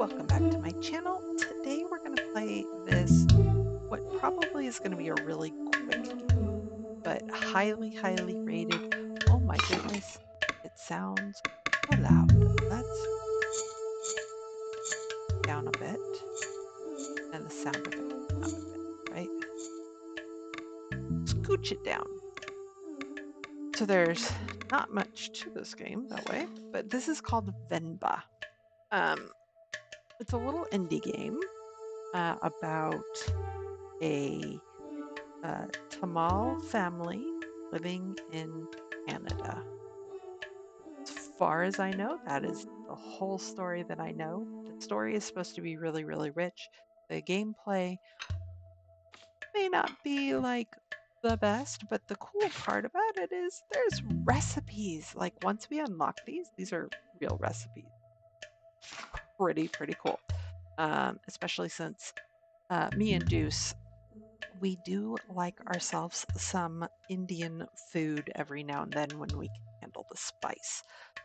welcome back to my channel. Today we're going to play this, what probably is going to be a really quick game, but highly, highly rated. Oh my goodness, it sounds so loud. Let's down a bit and the sound of it down a bit, right? Scooch it down. So there's not much to this game that way, but this is called Venba. It's a little indie game about a Tamil family living in Canada. As far as I know, that is the whole story that I know. The story is supposed to be really, really rich. The gameplay may not be like the best, but the cool part about it is there's recipes. Like once we unlock these are real recipes. Pretty cool. Especially since me and Deuce, we do like ourselves some Indian food every now and then when we can handle the spice.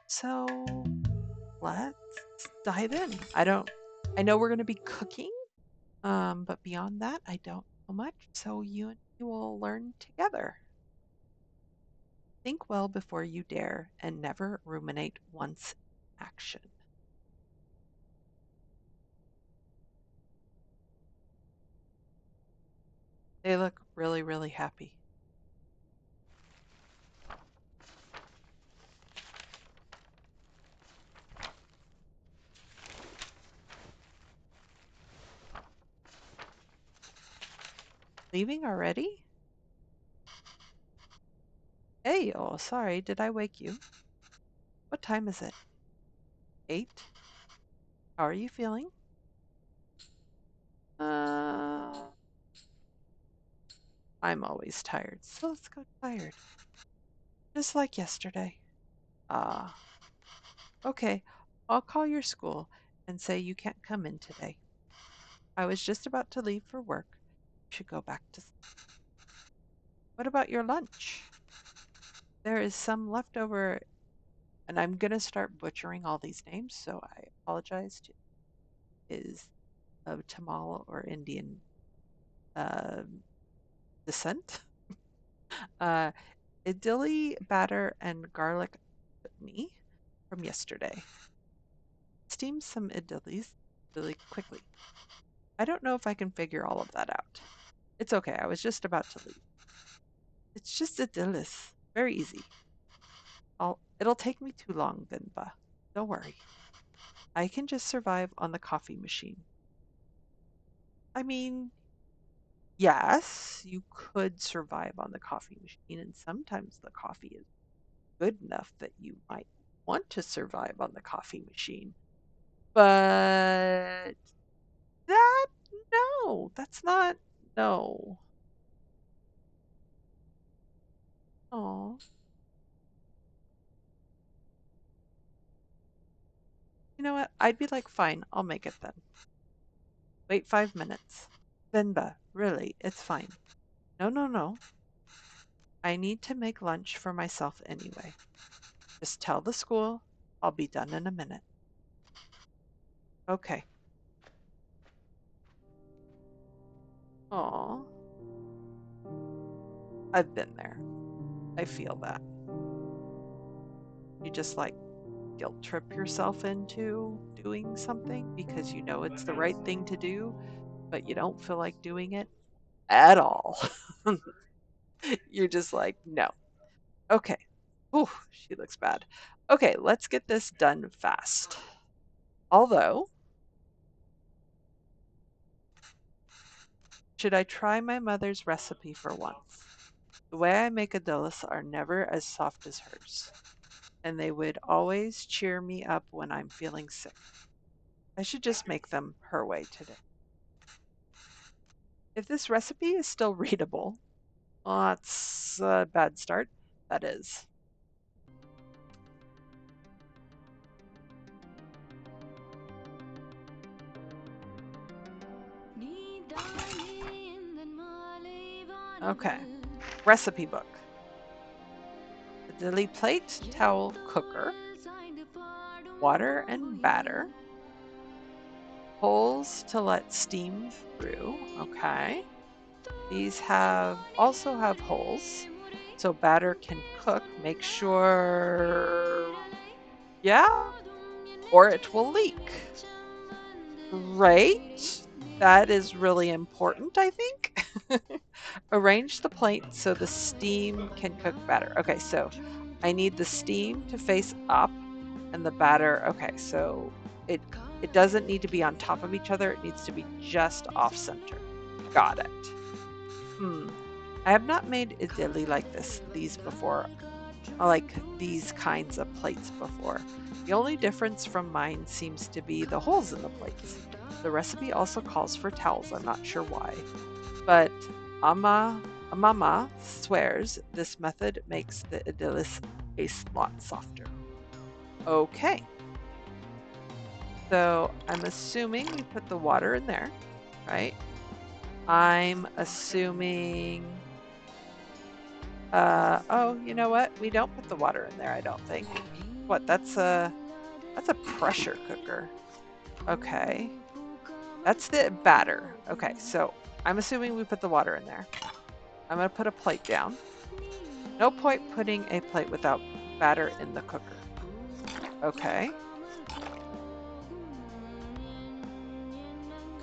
So let's dive in. I know we're going to be cooking, but beyond that, I don't know much. So you and me will learn together. Think well before you dare and never ruminate once in action. They look really, really happy. Leaving already? Hey, oh, sorry, did I wake you? What time is it? 8? How are you feeling? Uh, I'm always tired, so let's go tired. Just like yesterday. Ah, okay. I'll call your school and say you can't come in today. I was just about to leave for work. You should go back to sleep. What about your lunch? There is some left over, and I'm gonna start butchering all these names, so I apologize to is of Tamil or Indian uh, descent. Uh, idili batter and garlic chutney from yesterday. Steam some idilis really quickly. I don't know if I can figure all of that out. It's okay, I was just about to leave. It's just idilis. Very easy. It'll take me too long, Venba. Don't worry. I can just survive on the coffee machine. I mean, yes, you could survive on the coffee machine, and sometimes the coffee is good enough that you might want to survive on the coffee machine. But that, no, that's not, no. Oh, you know what? I'd be like, fine, I'll make it then. Wait 5 minutes. Venba, really, it's fine. No, no, no. I need to make lunch for myself anyway. Just tell the school I'll be done in a minute. Okay. Aw, I've been there. I feel that. You just like guilt trip yourself into doing something because you know it's the right thing to do, but you don't feel like doing it at all. You're just like, no. Okay. Ooh, she looks bad. Okay, let's get this done fast. Although, should I try my mother's recipe for once? The way I make adults are never as soft as hers, and they would always cheer me up when I'm feeling sick. I should just make them her way today. If this recipe is still readable, well, that's a bad start. That is. Okay. Recipe book. Idili plate, towel, cooker, water and batter, holes to let steam through. Okay. These also have holes, so batter can cook. Make sure, yeah, or it will leak. Great. That is really important, I think. Arrange the plate so the steam can cook better. Okay, so I need the steam to face up and the batter. Okay, so it doesn't need to be on top of each other. It needs to be just off center. Got it. I have not made idili like these before, like these kinds of plates before. The only difference from mine seems to be the holes in the plates. The recipe also calls for towels. I'm not sure why, but Mama swears this method makes the idilis a lot softer. Okay, so I'm assuming we put the water in there, right? I'm assuming. Oh, you know what? We don't put the water in there, I don't think. What? That's a pressure cooker. Okay. That's the batter. Okay, so I'm assuming we put the water in there. I'm going to put a plate down. No point putting a plate without batter in the cooker. Okay.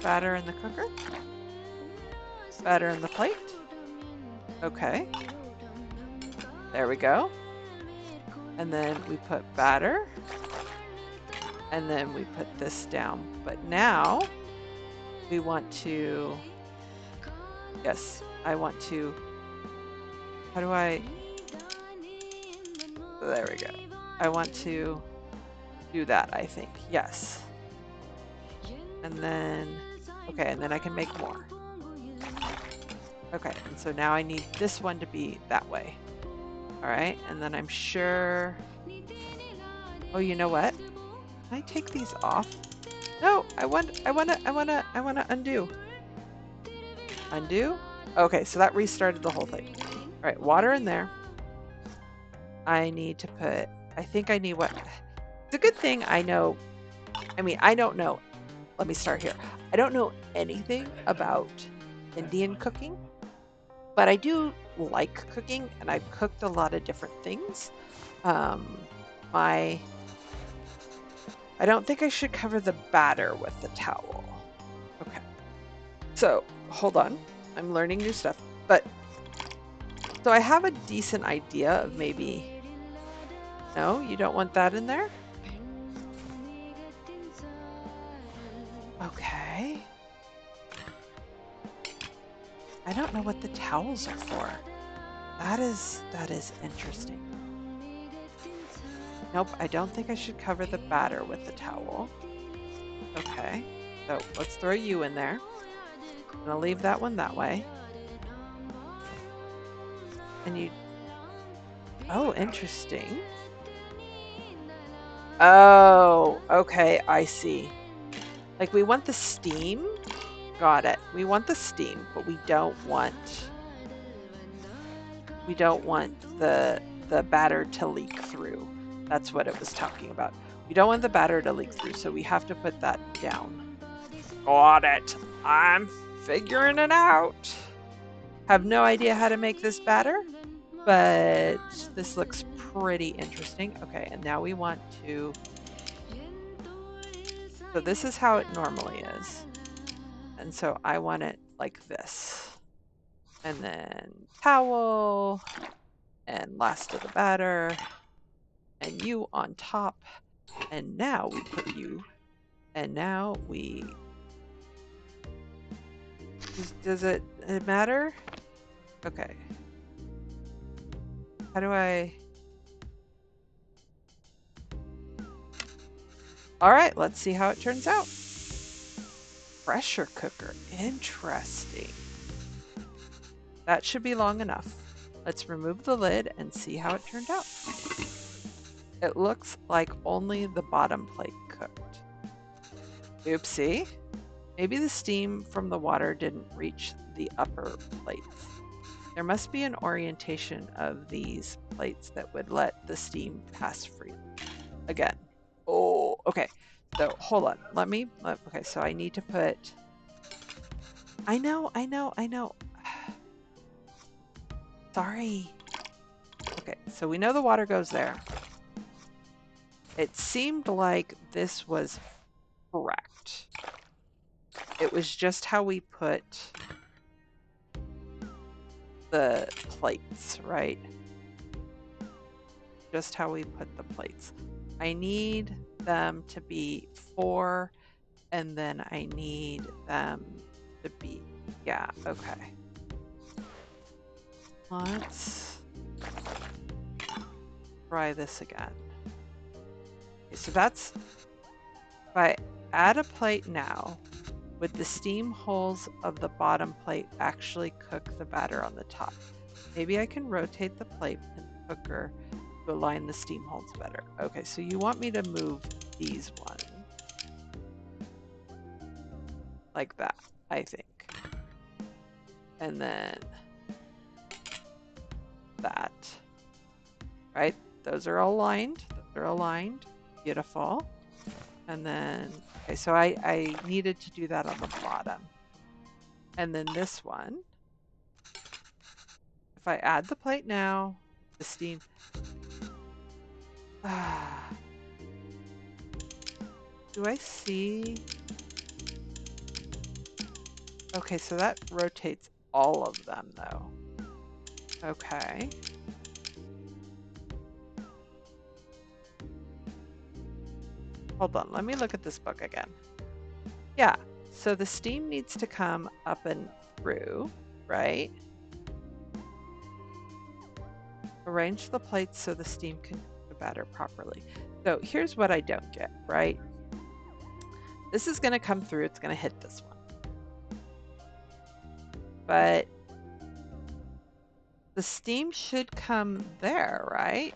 Batter in the cooker. Batter in the plate. Okay. There we go. And then we put batter. And then we put this down. But now we want to, yes, I want to, how do I, there we go. I want to do that, I think, yes. And then, okay, and then I can make more. Okay, and so now I need this one to be that way. All right, and then I'm sure, oh, you know what? Can I take these off? No, I want to undo. Undo? Okay, so that restarted the whole thing. All right, water in there. I need to put, I think I need what? It's a good thing I know, I mean, I don't know. Let me start here. I don't know anything about Indian cooking, but I do like cooking, and I've cooked a lot of different things. I don't think I should cover the batter with the towel. Okay. So hold on. I'm learning new stuff. But so I have a decent idea of maybe. No, you don't want that in there? Okay. I don't know what the towels are for. That is interesting. Nope, I don't think I should cover the batter with the towel. Okay. So let's throw you in there. I'm gonna leave that one that way. And you, oh, interesting. Oh, okay, I see. Like we want the steam. Got it. We want the steam, but we don't want the batter to leak through. That's what it was talking about. We don't want the batter to leak through, so we have to put that down. Got it. I'm figuring it out. Have no idea how to make this batter, but this looks pretty interesting. Okay, and now we want to, so this is how it normally is. And so I want it like this. And then towel, and last of the batter, and you on top. And now we put you, and now we, does it matter? Okay. How do I, all right, let's see how it turns out. Pressure cooker, interesting. That should be long enough. Let's remove the lid and see how it turned out. It looks like only the bottom plate cooked. Oopsie. Maybe the steam from the water didn't reach the upper plates. There must be an orientation of these plates that would let the steam pass freely. Again. Oh, okay. So hold on. Okay, so I need to put. I know. Sorry. Okay, so we know the water goes there. It seemed like this was correct. It was just how we put the plates, right? Just how we put the plates. I need them to be 4, and then I need them to be, yeah, okay. Let's try this again. Okay, so that's, if I add a plate now, would the steam holes of the bottom plate actually cook the batter on the top? Maybe I can rotate the plate in the cooker to align the steam holes better. Okay, so you want me to move these ones like that, I think. And then that, right? Those are aligned. Those are aligned. Beautiful. And then, okay, so I needed to do that on the bottom. And then this one, if I add the plate now, the steam, do I see? Okay, so that rotates all of them though. Okay. Hold on, let me look at this book again. Yeah, so the steam needs to come up and through, right? Arrange the plates so the steam can cook the batter properly. So here's what I don't get, right? This is going to come through, it's going to hit this one. But the steam should come there, right?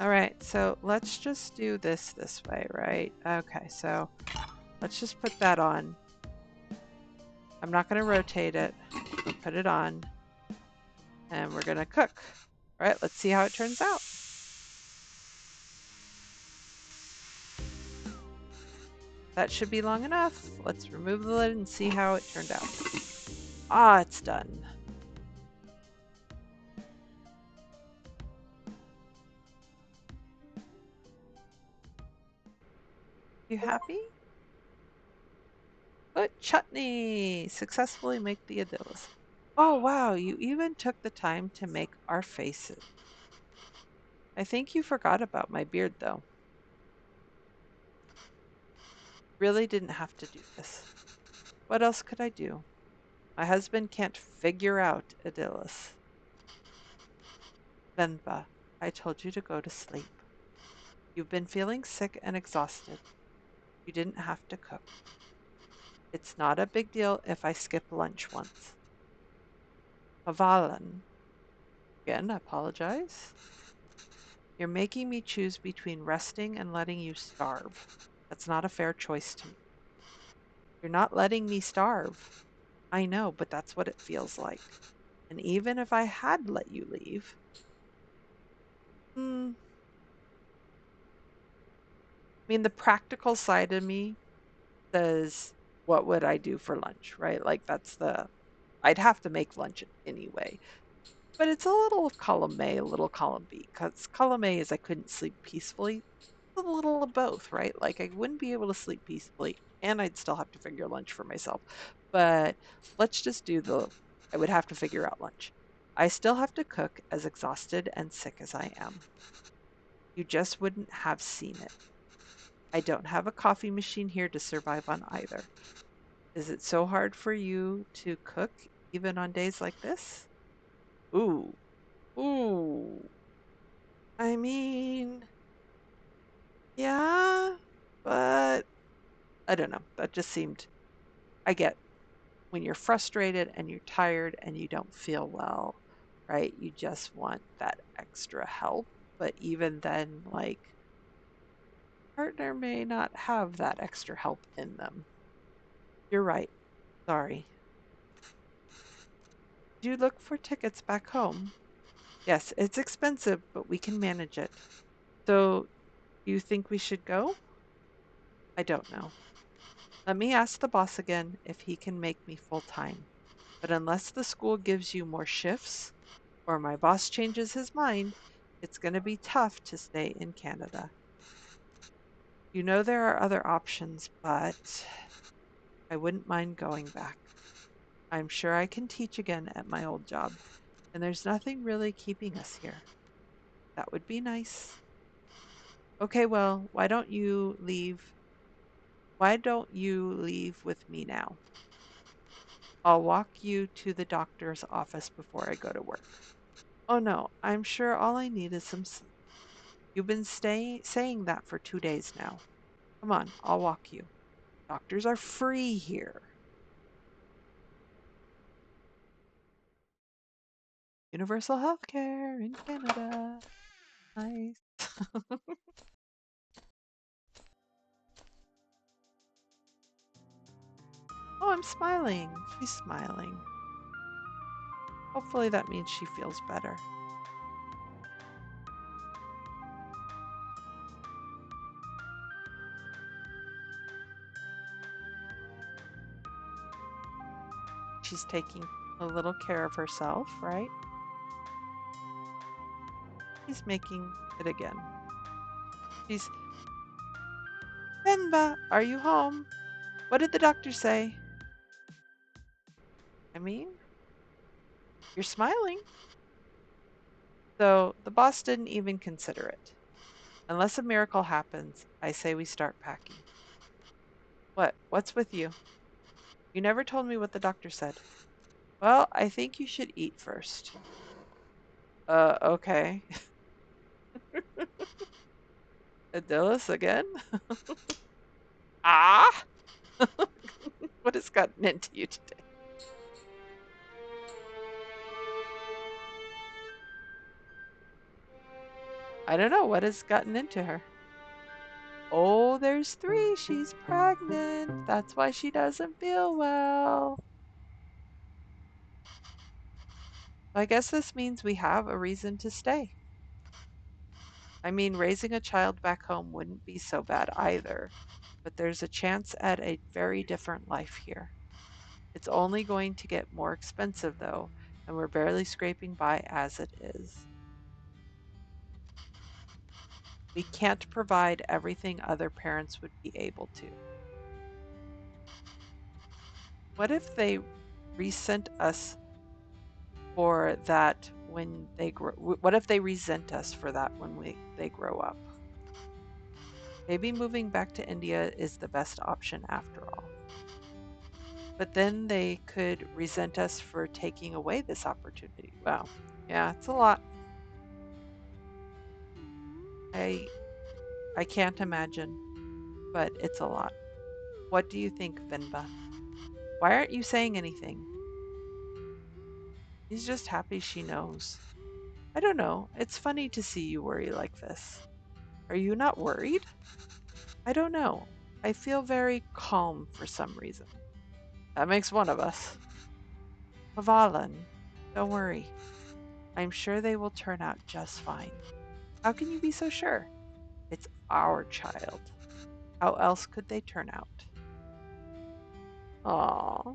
All right, so let's just do this way, right? Okay, so let's just put that on. I'm not going to rotate it. I'll put it on. And we're going to cook. All right, let's see how it turns out. That should be long enough. Let's remove the lid and see how it turned out. Ah, it's done. You happy? Put chutney. Successfully make the idyllis. Oh, wow, you even took the time to make our faces. I think you forgot about my beard, though. Really didn't have to do this. What else could I do? My husband can't figure out idyllis. Venba, I told you to go to sleep. You've been feeling sick and exhausted. You didn't have to cook. It's not a big deal if I skip lunch once. Havalan. Again, I apologize. You're making me choose between resting and letting you starve. That's not a fair choice to me. You're not letting me starve. I know, but that's what it feels like. And even if I had let you leave, I mean, the practical side of me says, what would I do for lunch, right? Like, I'd have to make lunch anyway. But it's a little of column A, a little column B, because column A is I couldn't sleep peacefully. A little of both, right? Like I wouldn't be able to sleep peacefully and I'd still have to figure lunch for myself. But let's just I would have to figure out lunch. I still have to cook as exhausted and sick as I am. You just wouldn't have seen it. I don't have a coffee machine here to survive on either. Is it so hard for you to cook even on days like this? Ooh, ooh. I mean, yeah, but I don't know. That just seemed, I get when you're frustrated and you're tired and you don't feel well, right? You just want that extra help. But even then, like, partner may not have that extra help in them. You're right. Sorry. Do you look for tickets back home? Yes, it's expensive, but we can manage it. So, do you think we should go? I don't know. Let me ask the boss again if he can make me full time. But unless the school gives you more shifts or my boss changes his mind, it's going to be tough to stay in Canada. You know there are other options, but I wouldn't mind going back. I'm sure I can teach again at my old job, and there's nothing really keeping us here. That would be nice. Okay, well, why don't you leave? Why don't you leave with me now? I'll walk you to the doctor's office before I go to work. Oh no, I'm sure all I need is some sleep. You've been saying that for 2 days now. Come on, I'll walk you. Doctors are free here. Universal healthcare in Canada. Nice. Oh, I'm smiling. She's smiling. Hopefully that means she feels better. She's taking a little care of herself, right? She's making it again. She's, Venba, are you home? What did the doctor say? I mean, you're smiling. So the boss didn't even consider it. Unless a miracle happens, I say we start packing. What? What's with you? You never told me what the doctor said. Well, I think you should eat first. Okay. Adillis again? Ah! What has gotten into you today? I don't know what has gotten into her. Oh, there's three. She's pregnant. That's why she doesn't feel well. I guess this means we have a reason to stay. I mean, raising a child back home wouldn't be so bad either, but there's a chance at a very different life here. It's only going to get more expensive though, and we're barely scraping by as it is. We can't provide everything other parents would be able to. What if they resent us for that when they grow? What if they resent us for that when they grow up? Maybe moving back to India is the best option after all. But then they could resent us for taking away this opportunity. Wow. Yeah, it's a lot. I I can't imagine, but it's a lot. What do you think, Venba? Why aren't you saying anything? He's just happy she knows. I don't know. It's funny to see you worry like this. Are you not worried? I don't know. I feel very calm for some reason. That makes one of us. Pavalin, don't worry. I'm sure they will turn out just fine. How can you be so sure? It's our child. How else could they turn out? Aw,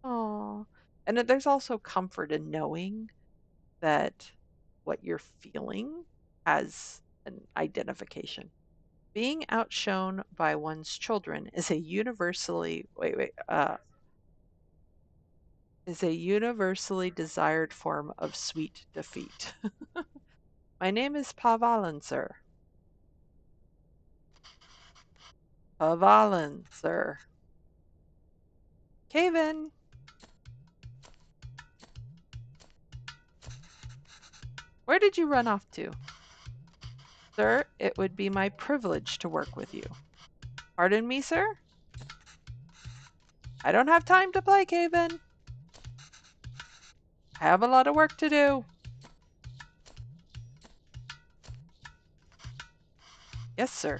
aw. And then there's also comfort in knowing that what you're feeling has an identification. Being outshone by one's children is a is a universally desired form of sweet defeat. My name is Pavalan, sir. Pavalan, sir. Caven, where did you run off to? Sir, it would be my privilege to work with you. Pardon me, sir? I don't have time to play, Caven. I have a lot of work to do. Yes, sir.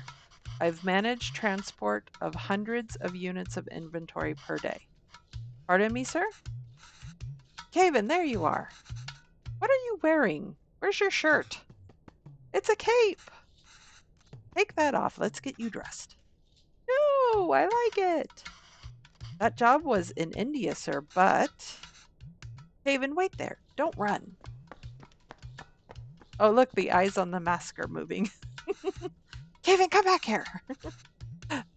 I've managed transport of hundreds of units of inventory per day. Pardon me, sir? Caven, there you are. What are you wearing? Where's your shirt? It's a cape. Take that off. Let's get you dressed. Oh, I like it. That job was in India, sir, but Haven, wait there. Don't run. Oh, look, the eyes on the mask are moving. Haven, come back here.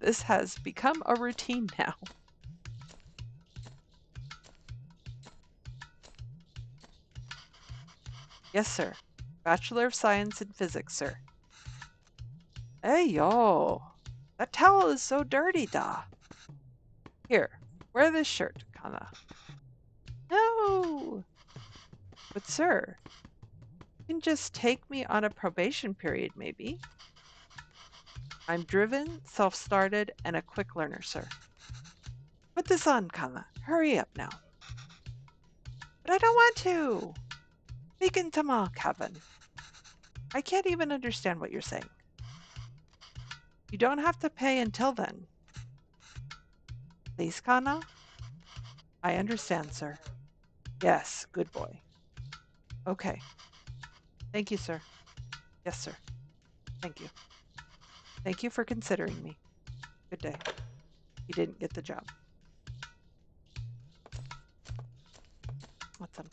This has become a routine now. Yes, sir. Bachelor of Science in Physics, sir. Hey, yo. That towel is so dirty, da. Here, wear this shirt, Kana. No. But, sir, you can just take me on a probation period, maybe. I'm driven, self-started, and a quick learner, sir. Put this on, Kana. Hurry up now. But I don't want to. Speaking Tamal, Kevin. I can't even understand what you're saying. You don't have to pay until then. Please, Kana? I understand, sir. Yes, good boy. Okay. Thank you, sir. Yes, sir. Thank you. Thank you for considering me. Good day. He didn't get the job. What's up?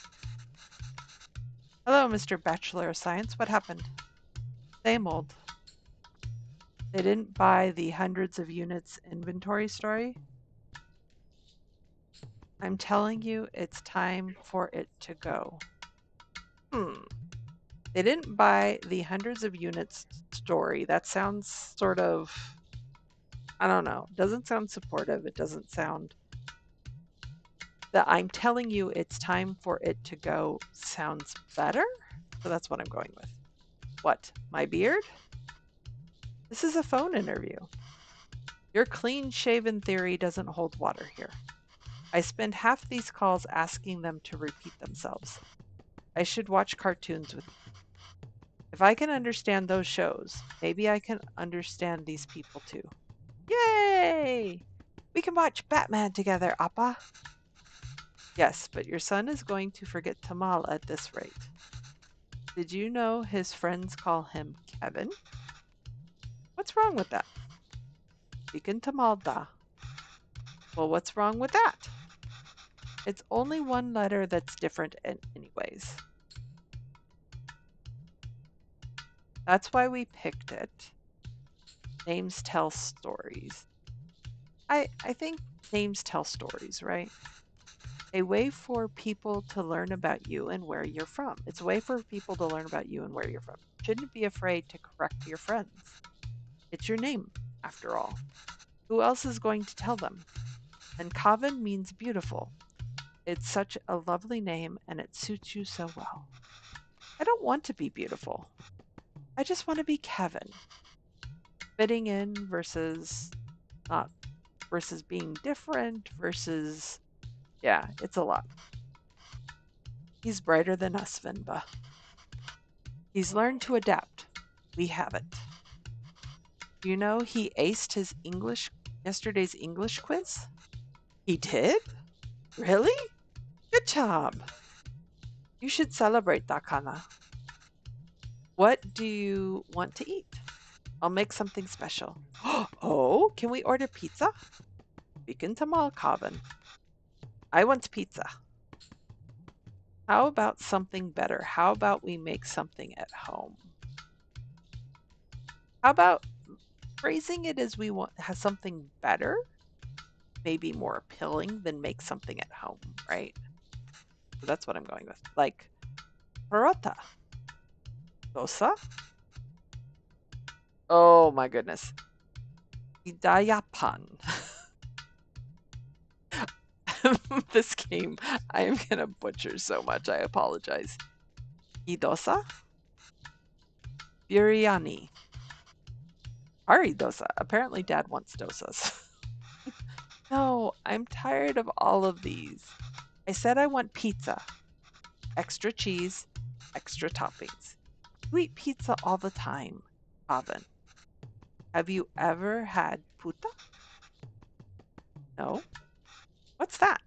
Hello, Mr. Bachelor of Science. What happened? Same old. They didn't buy the hundreds of units inventory story. I'm telling you, it's time for it to go. They didn't buy the hundreds of units story. That sounds sort of, I don't know, doesn't sound supportive. It doesn't sound, that I'm telling you it's time for it to go sounds better. So that's what I'm going with. What, my beard? This is a phone interview. Your clean-shaven theory doesn't hold water here. I spend half these calls asking them to repeat themselves. I should watch cartoons with you. If I can understand those shows, maybe I can understand these people too. Yay! We can watch Batman together, Appa. Yes, but your son is going to forget Tamal at this rate. Did you know his friends call him Kevin? What's wrong with that? Speaking Tamal da. Well, what's wrong with that? It's only one letter that's different anyways. That's why we picked it. Names tell stories. I think names tell stories, right? A way for people to learn about you and where you're from. It's a way for people to learn about you and where you're from. You shouldn't be afraid to correct your friends. It's your name, after all. Who else is going to tell them? And Kavin means beautiful. It's such a lovely name and it suits you so well. I don't want to be beautiful. I just want to be Kevin. Fitting in versus not, versus being different versus, yeah, it's a lot. He's brighter than us, Venba. He's learned to adapt. We haven't. You know, he aced his yesterday's English quiz? He did? Really? Good job. You should celebrate, Dakana. What do you want to eat? I'll make something special. Oh, can we order pizza? Bikin tamal kavan. I want pizza. How about something better? How about we make something at home? How about phrasing it as we want has something better? Maybe more appealing than make something at home, right? So that's what I'm going with. Like parota. Dosa? Oh my goodness. Idayapan. This game, I am going to butcher so much. I apologize. Idosa? Biryani. Ari dosa. Apparently dad wants dosas. No, I'm tired of all of these. I said I want pizza. Extra cheese, extra toppings. You eat pizza all the time, Oven. Have you ever had puta? No? What's that?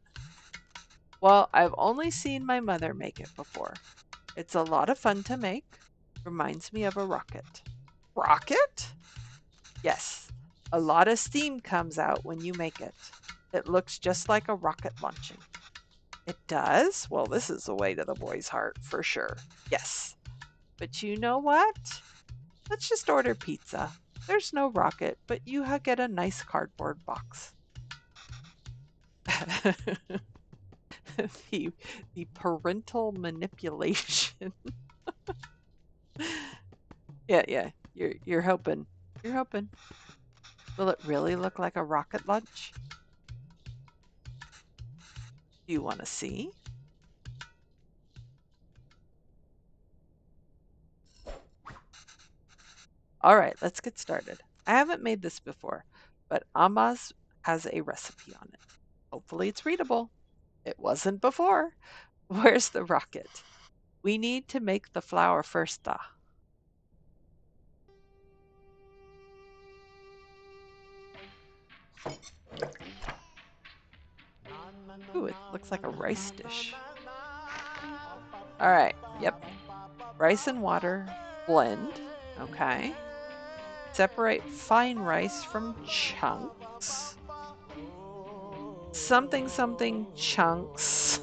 Well, I've only seen my mother make it before. It's a lot of fun to make. Reminds me of a rocket. Rocket? Yes, A lot of steam comes out when you make it. It looks just like a rocket launching. It does? Well, this is the way to the boy's heart for sure. Yes. But you know what? Let's just order pizza. There's no rocket, but you get a nice cardboard box. the, the parental manipulation. Yeah. You're hoping. You're hoping. Will it really look like a rocket lunch? Do you want to see? All right, let's get started. I haven't made this before, but Amaz has a recipe on it. Hopefully it's readable. It wasn't before. Where's the rocket? We need to make the flour first. Ooh, it looks like a rice dish. All right, yep. Rice and water, blend. Okay. Separate fine rice from chunks. Something chunks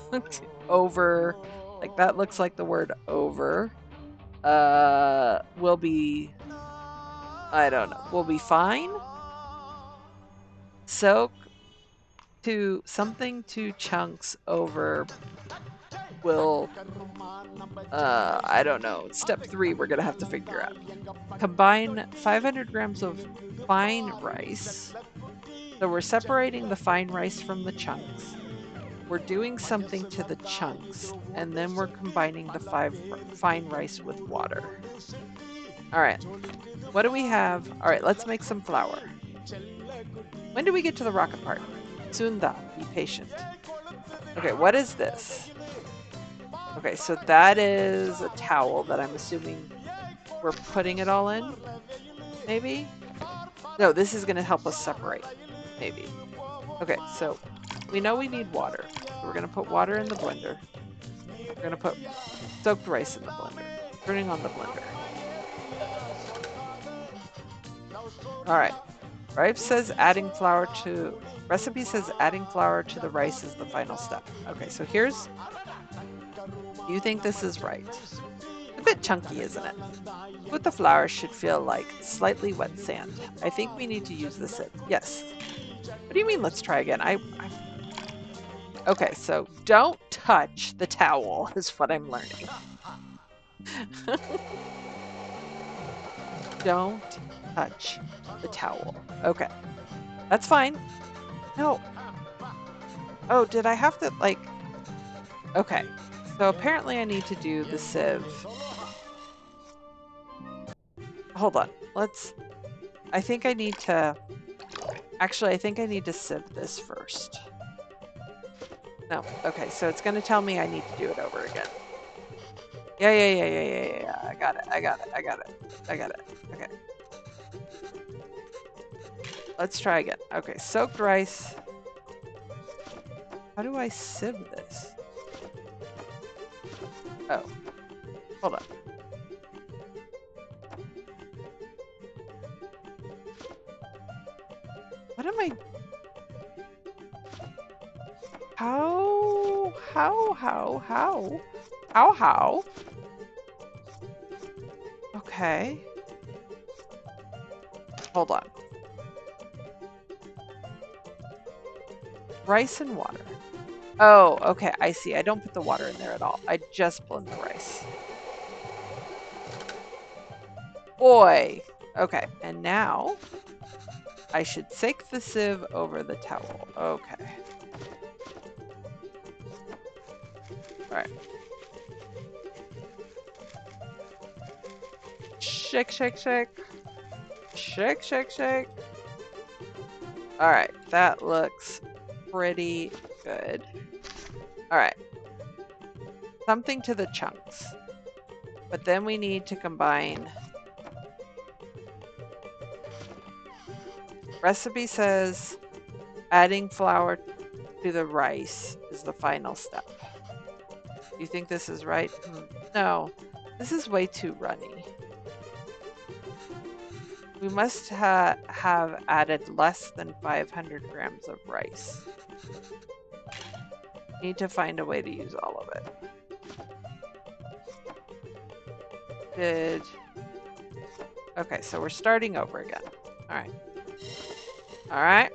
over, like that looks like the word over. Will be, I don't know, will be fine. Soak to something to chunks over will, I don't know. Step 3, we're going to have to figure out. Combine 500 grams of fine rice. So we're separating the fine rice from the chunks. We're doing something to the chunks, and then we're combining the fine rice with water. All right. What do we have? All right, let's make some flour. When do we get to the rocket part? Sunda, be patient. Okay, what is this? Okay, so that is a towel that I'm assuming we're putting it all in, maybe? No, this is going to help us separate, maybe. Okay, so we know we need water. So we're going to put water in the blender. We're going to put soaked rice in the blender. Turning on the blender. All right. Recipe says adding flour to the rice is the final step. Okay, so here's, do you think this is right? A bit chunky, isn't it? With the flour should feel like slightly wet sand. I think we need to use the sieve. Yes. What do you mean, let's try again? Okay, so don't touch the towel is what I'm learning. Don't touch the towel. Okay. That's fine. No. Oh, did I have to, like... Okay. So apparently I need to do the sieve. Hold on. I think I need to... Actually, I think I need to sieve this first. No. Okay, so it's going to tell me I need to do it over again. Yeah. I got it. Okay. Let's try again. Okay, soaked rice. How do I sieve this? Oh, hold on. What am I... How? Okay. Hold on. Rice and water. Oh, okay, I see. I don't put the water in there at all. I just blend the rice. Boy. Okay, and now I should sink the sieve over the towel. Okay. All right. Shake. Shake. All right, that looks pretty good. All right. Something to the chunks. But then we need to combine. Recipe says adding flour to the rice is the final step. Do you think this is right? No, this is way too runny. We must have added less than 500 grams of rice. Need to find a way to use all of it. Did... Okay, so we're starting over again. All right. All right.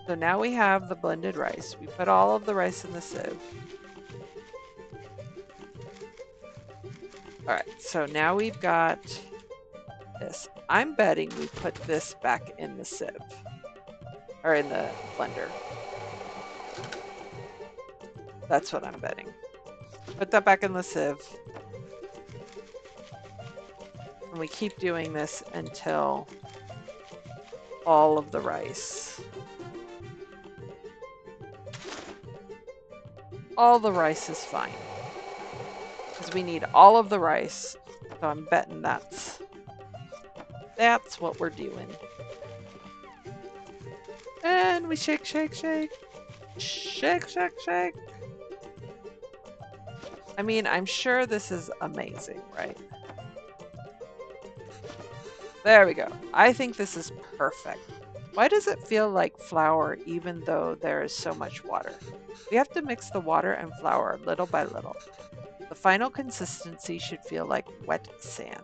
So now we have the blended rice. We put all of the rice in the sieve. All right, so now we've got this. I'm betting we put this back in the sieve. Or in the blender. That's what I'm betting. Put that back in the sieve. And we keep doing this until all of the rice. All the rice is fine. Because we need all of the rice. So I'm betting that's what we're doing. And we shake, shake, shake. Shake, shake, shake. I mean, I'm sure this is amazing, right? There we go. I think this is perfect. Why does it feel like flour even though there is so much water? We have to mix the water and flour little by little. The final consistency should feel like wet sand.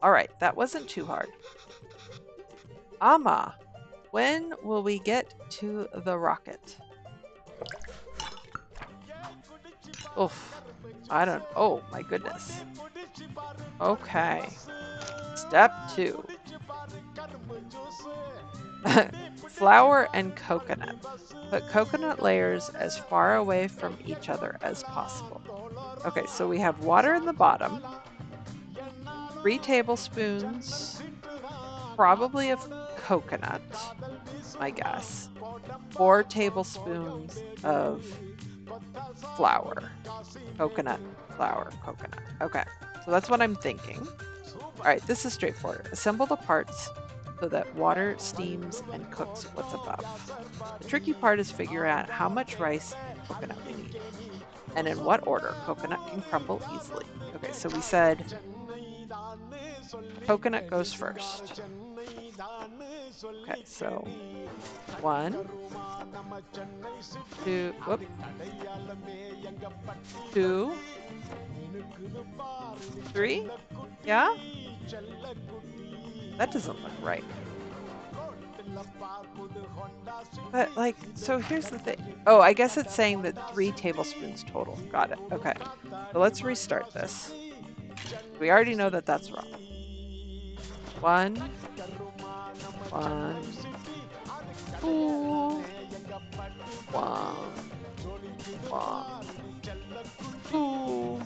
All right, that wasn't too hard. Amma, when will we get to the rocket? Oof, I don't, oh my goodness. Okay, step 2. Flour and coconut. Put coconut layers as far away from each other as possible. Okay, so we have water in the bottom, 3 tablespoons, probably of coconut, my guess, 4 tablespoons of flour, coconut, flour, coconut. Okay, so that's what I'm thinking. All right, this is straightforward. Assemble the parts so that water steams and cooks what's above. The tricky part is figuring out how much rice and coconut we need, and in what order coconut can crumble easily. Okay, so we said coconut goes first. Okay, so 1, 2, whoop, 2, 3. Yeah? That doesn't look right. But like, so here's the thing. Oh, I guess it's saying that 3 tablespoons total. Got it. Okay. So let's restart this. We already know that that's wrong. 1, 1, 2, 1, 1, 2.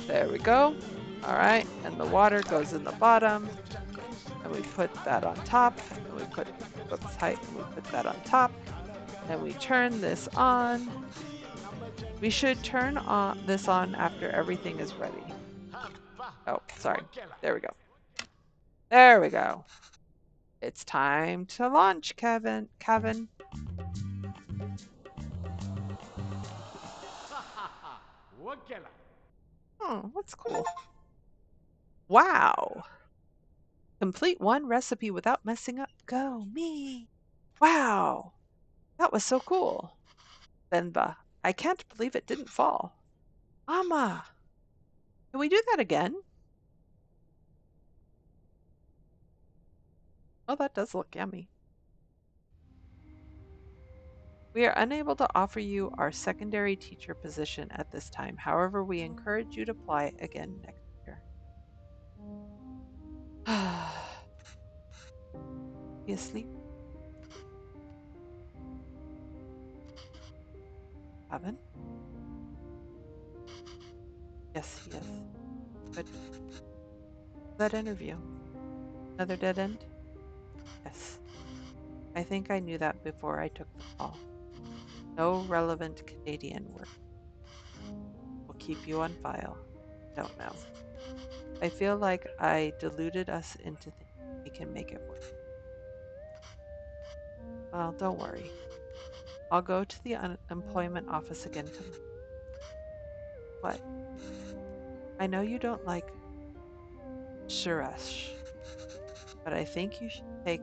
There we go. All right. And the water goes in the bottom. And we put that on top. And we put, oops, height. And we put that on top. And we turn this on. We should turn this on after everything is ready. Oh, sorry. There we go. There we go. It's time to launch, Kevin. Oh, that's cool. Wow. Complete one recipe without messing up. Go me. Wow. That was so cool. Venba, I can't believe it didn't fall. Amma, can we do that again? Oh, that does look yummy. We are unable to offer you our secondary teacher position at this time. However, we encourage you to apply again next year. You asleep, Kevin? Yes, he is. Good. That interview. Another dead end? Yes. I think I knew that before I took the call. No relevant Canadian work. We'll keep you on file. Don't know. I feel like I deluded us into thinking we can make it work. Well, don't worry. I'll go to the unemployment office again tomorrow. What? I know you don't like Suresh, but I think you should take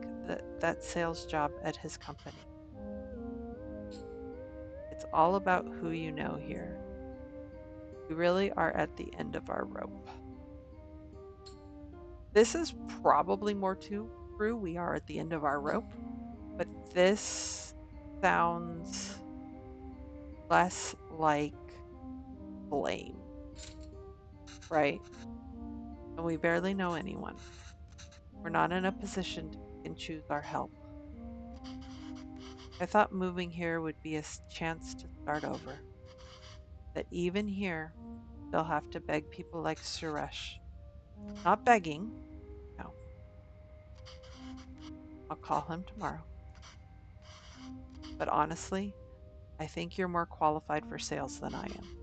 that sales job at his company. It's all about who you know here. We really are at the end of our rope. This is probably more true. We are at the end of our rope, but this sounds less like blame, right? And we barely know anyone. We're not in a position to pick and choose our help. I thought moving here would be a chance to start over. That even here, they'll have to beg people like Suresh. Not begging, no. I'll call him tomorrow. But honestly, I think you're more qualified for sales than I am.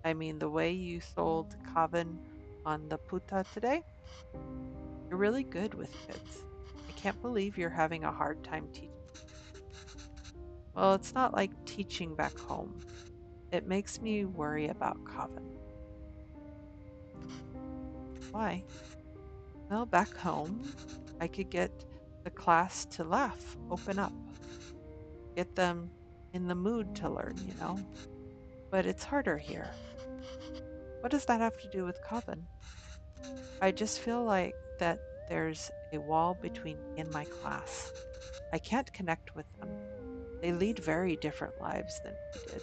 I mean, the way you sold Kavin on the puta today, you're really good with kids. I can't believe you're having a hard time teaching. Well, it's not like teaching back home. It makes me worry about Kavin. Why? Well, back home, I could get the class to laugh, open up, get them in the mood to learn. But it's harder here. What does that have to do with Kavin? I just feel like that there's a wall between me and my class. I can't connect with them. They lead very different lives than we did.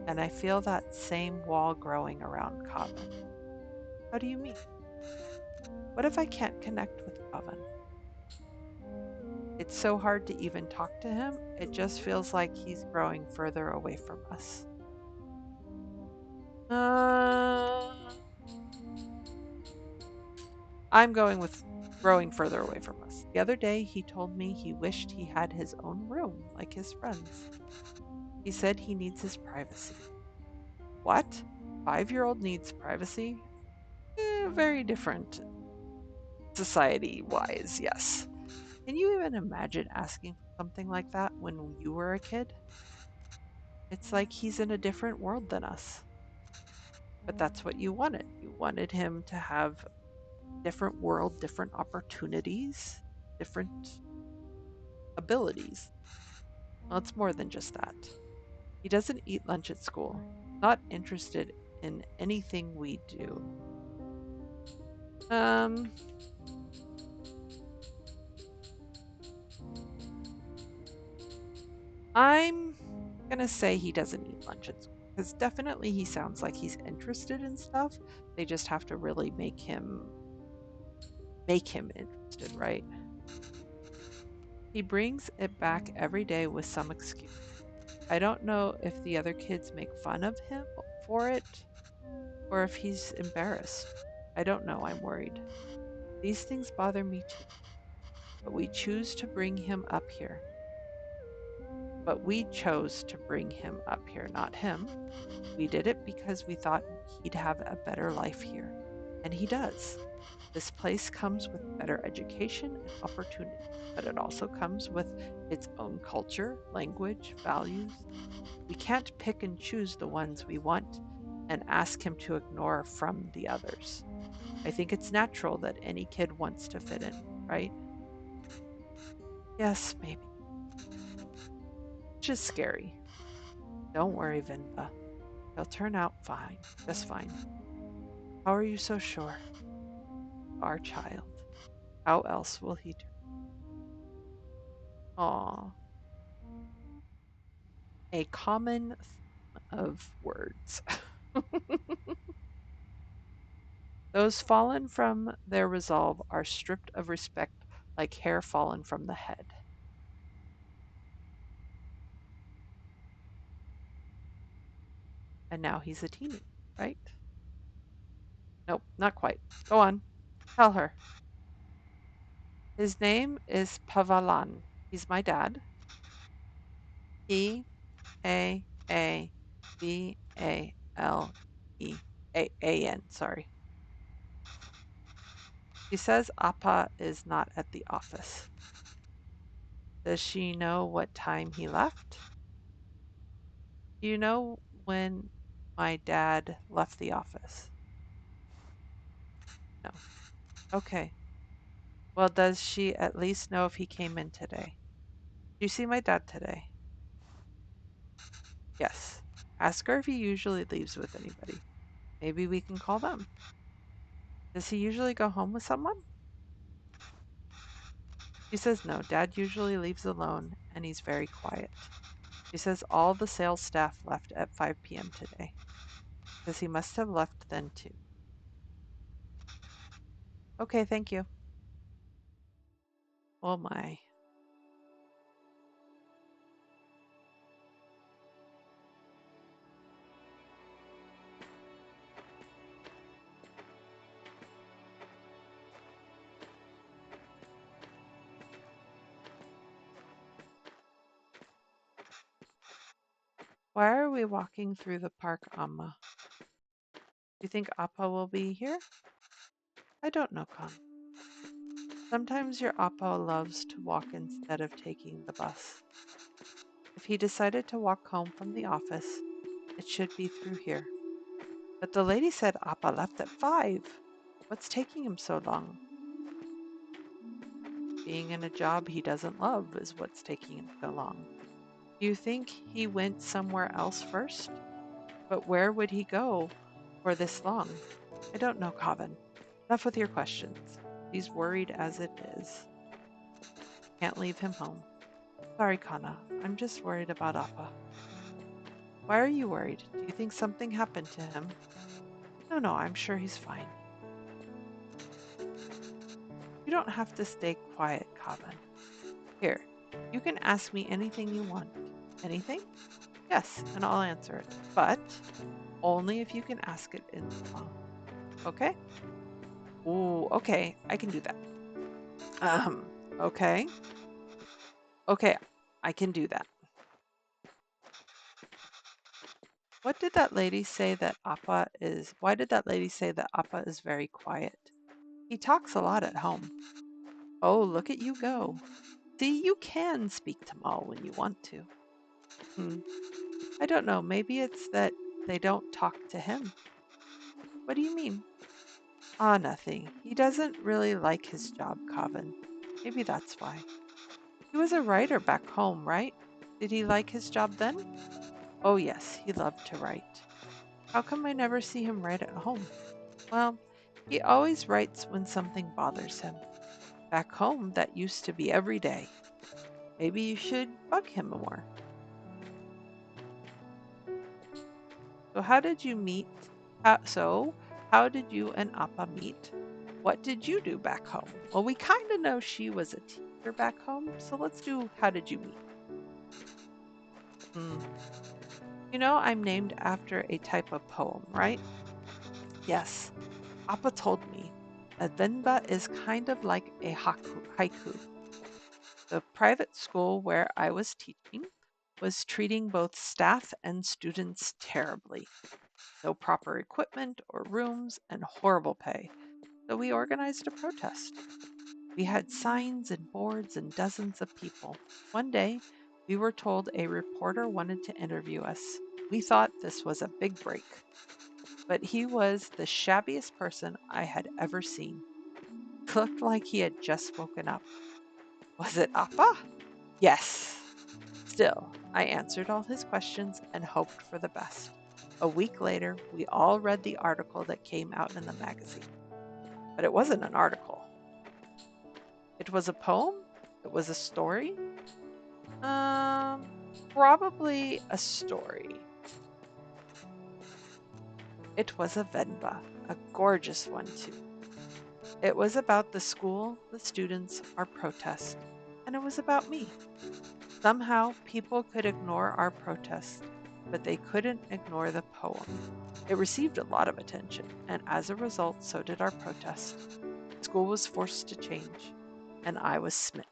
And I feel that same wall growing around Kavin. How do you mean? What if I can't connect with Kavin? It's so hard to even talk to him. It just feels like he's growing further away from us. Uh, I'm going with growing further away from us. The other day, he told me he wished he had his own room like his friends. He said he needs his privacy. What? 5-year-old needs privacy? Very different society wise, yes. Can you even imagine asking for something like that when you were a kid? It's like he's in a different world than us. But that's what you wanted. You wanted him to have different world, different opportunities, different abilities. Well, it's more than just that. He doesn't eat lunch at school, not interested in anything we do. Um, I'm gonna say he doesn't eat lunch at school because definitely he sounds like he's interested in stuff. They just have to really make him interested, right? He brings it back every day with some excuse. I don't know if the other kids make fun of him for it or if he's embarrassed. I don't know. I'm worried. These things bother me too. But we choose to bring him up here. But we chose to bring him up here, not him. We did it because we thought he'd have a better life here. And he does. This place comes with better education and opportunity, but it also comes with its own culture, language, values. We can't pick and choose the ones we want and ask him to ignore from the others. I think it's natural that any kid wants to fit in, right? Yes, maybe. Which is scary. Don't worry, Venba. He'll turn out fine, just fine. How are you so sure? Our child. How else will he turn? Aw, a common theme of words. Those fallen from their resolve are stripped of respect like hair fallen from the head. And now he's a teenager, right? Nope, not quite. Go on. Tell her. His name is Pavalan. He's my dad. Pavalan. Sorry. She says Appa is not at the office. Does she know what time he left? Do you know when? My dad left the office. No. Okay. Well, does she at least know if he came in today? Do you see my dad today? Yes. Ask her if he usually leaves with anybody. Maybe we can call them. Does he usually go home with someone? She says no. Dad usually leaves alone and he's very quiet. She says all the sales staff left at 5 p.m. today. Says he must have left then too. Okay, thank you. Oh my. Why are we walking through the park, Amma? Do you think Appa will be here? I don't know, Con. Sometimes your Appa loves to walk instead of taking the bus. If he decided to walk home from the office, it should be through here. But the lady said Appa left at 5. What's taking him so long? Being in a job he doesn't love is what's taking him so long. Do you think he went somewhere else first? But where would he go for this long? I don't know, Coven. Enough with your questions. He's worried as it is. Can't leave him home. Sorry, Kana. I'm just worried about Appa. Why are you worried? Do you think something happened to him? No, I'm sure he's fine. You don't have to stay quiet, Coven. Here, you can ask me anything you want. Anything? Yes, and I'll answer it. But only if you can ask it in song. Okay? Ooh, okay, I can do that. Um, okay. Okay, I can do that. What did that lady say that Appa is? Why did that lady say that Appa is very quiet? He talks a lot at home. Oh, look at you go. See, you can speak to Mal when you want to. Hmm. I don't know. Maybe it's that they don't talk to him. What do you mean? Ah, nothing. He doesn't really like his job, Coven. Maybe that's why. He was a writer back home, right? Did he like his job then? Oh, yes, he loved to write. How come I never see him write at home? Well, he always writes when something bothers him. Back home, that used to be every day. Maybe you should bug him more. So, how did you meet? How did you and Appa meet? What did you do back home? Well, we kind of know she was a teacher back home, so let's do how did you meet? Hmm. You know, I'm named after a type of poem, right? Yes, Appa told me. A Venba is kind of like a haiku. The private school where I was teaching was treating both staff and students terribly. No proper equipment or rooms and horrible pay. So we organized a protest. We had signs and boards and dozens of people. One day, we were told a reporter wanted to interview us. We thought this was a big break, but he was the shabbiest person I had ever seen. He looked like he had just woken up. Was it Appa? Yes. Still, I answered all his questions and hoped for the best. A week later, we all read the article that came out in the magazine. But it wasn't an article. It was a poem? It was a story? Um, Probably a story. It was a Venba, a gorgeous one too. It was about the school, the students, our protest, and it was about me. Somehow, people could ignore our protest, but they couldn't ignore the poem. It received a lot of attention, and as a result, so did our protest. School was forced to change, and I was smitten.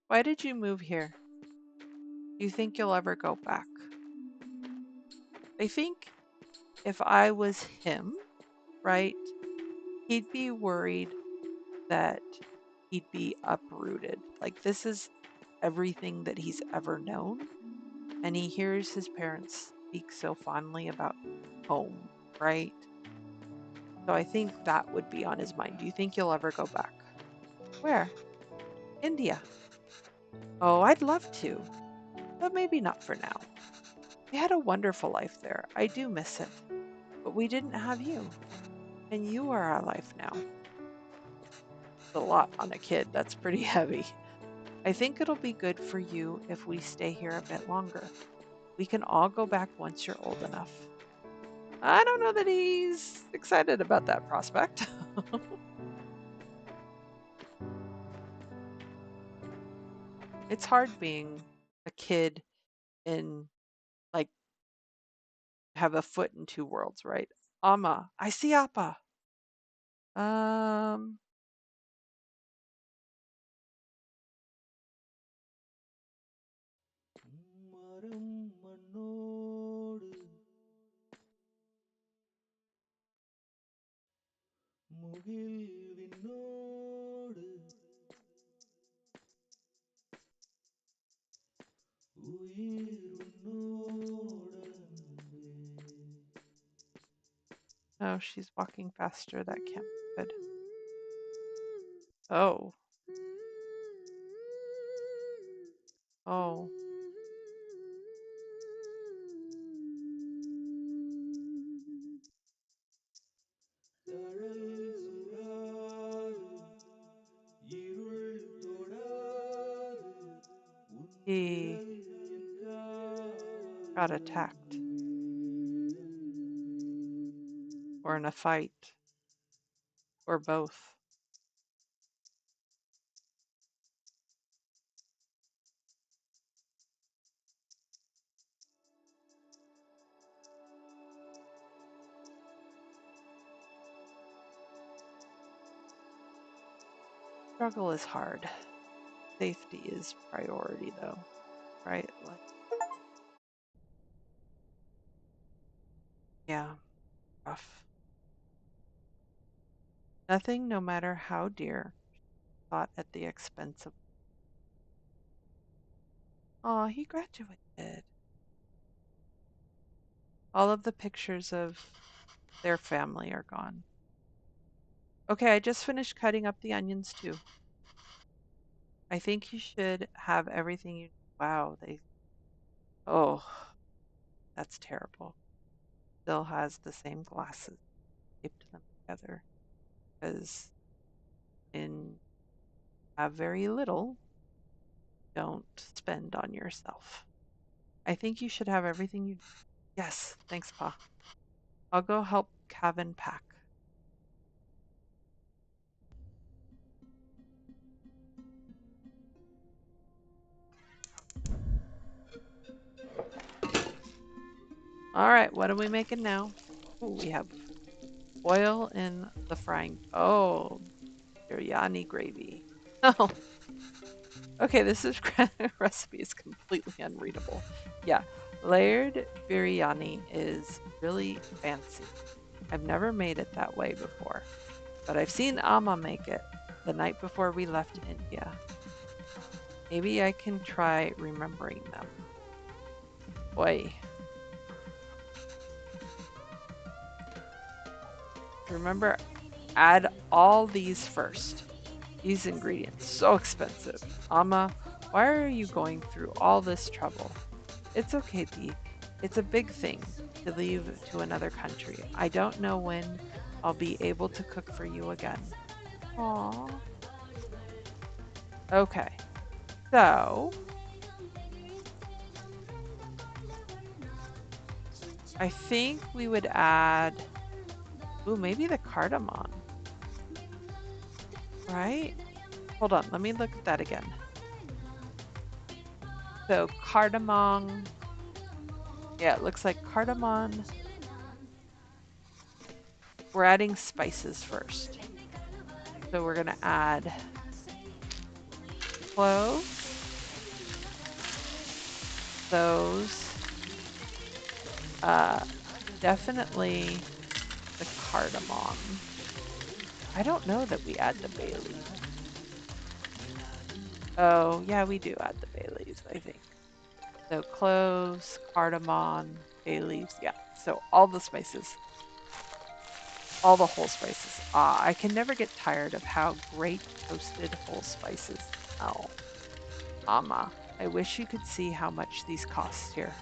Why did you move here? Do you think you'll ever go back? I think if I was him, right, he'd be worried that he'd be uprooted. Like, this is everything that he's ever known. And he hears his parents speak so fondly about home, right? So I think that would be on his mind. Do you think you'll ever go back? Where? India. Oh, I'd love to, but maybe not for now. We had a wonderful life there. I do miss it. But we didn't have you, and you are our life now. It's a lot on a kid. That's pretty heavy. I think it'll be good for you if we stay here a bit longer. We can all go back once you're old enough. I don't know that he's excited about that prospect. It's hard being a kid and like have a foot in two worlds, right? Amma, I see Appa. Um, மரம் மண்ணோடு முகில் விண்ணோடு உயிர் உன்னோடன்பே oh, she's walking faster. That can't be good. Oh, oh, தழல் சுடாது இருள் தொடாது உன் he குரல் என் காதில் got attacked அன்பே or in a fight or both. Struggle is hard. Safety is priority, though, right? Like, yeah, rough. Nothing, no matter how dear, thought at the expense of. Aw, he graduated. All of the pictures of their family are gone. Okay, I just finished cutting up the onions too. I think you should have everything you. Wow, they. Oh, that's terrible. Still has the same glasses taped them together because in have very little, don't spend on yourself. I think you should have everything you. Yes, thanks, Pa. I'll go help Kevin pack. All right, what are we making now? Ooh, we have oil in the frying. Oh, biryani gravy. Oh, okay. This is recipe is completely unreadable. Yeah, layered biryani is really fancy. I've never made it that way before, but I've seen Amma make it the night before we left India. Maybe I can try remembering them. Boy, remember, add all these first. These ingredients, so expensive. Amma, why are you going through all this trouble? It's okay, Dee. It's a big thing to leave to another country. I don't know when I'll be able to cook for you again. Aw. Okay, so I think we would add, ooh, maybe the cardamom, right? Hold on, let me look at that again. So cardamom, yeah, it looks like cardamom. We're adding spices first. So we're gonna add cloves, those, uh, definitely the cardamom. I don't know that we add the bay leaf. Oh, yeah, we do add the bay leaves, I think. So cloves, cardamom, bay leaves. Yeah. So all the spices, all the whole spices. Ah, I can never get tired of how great toasted whole spices smell. Ama, I wish you could see how much these cost here.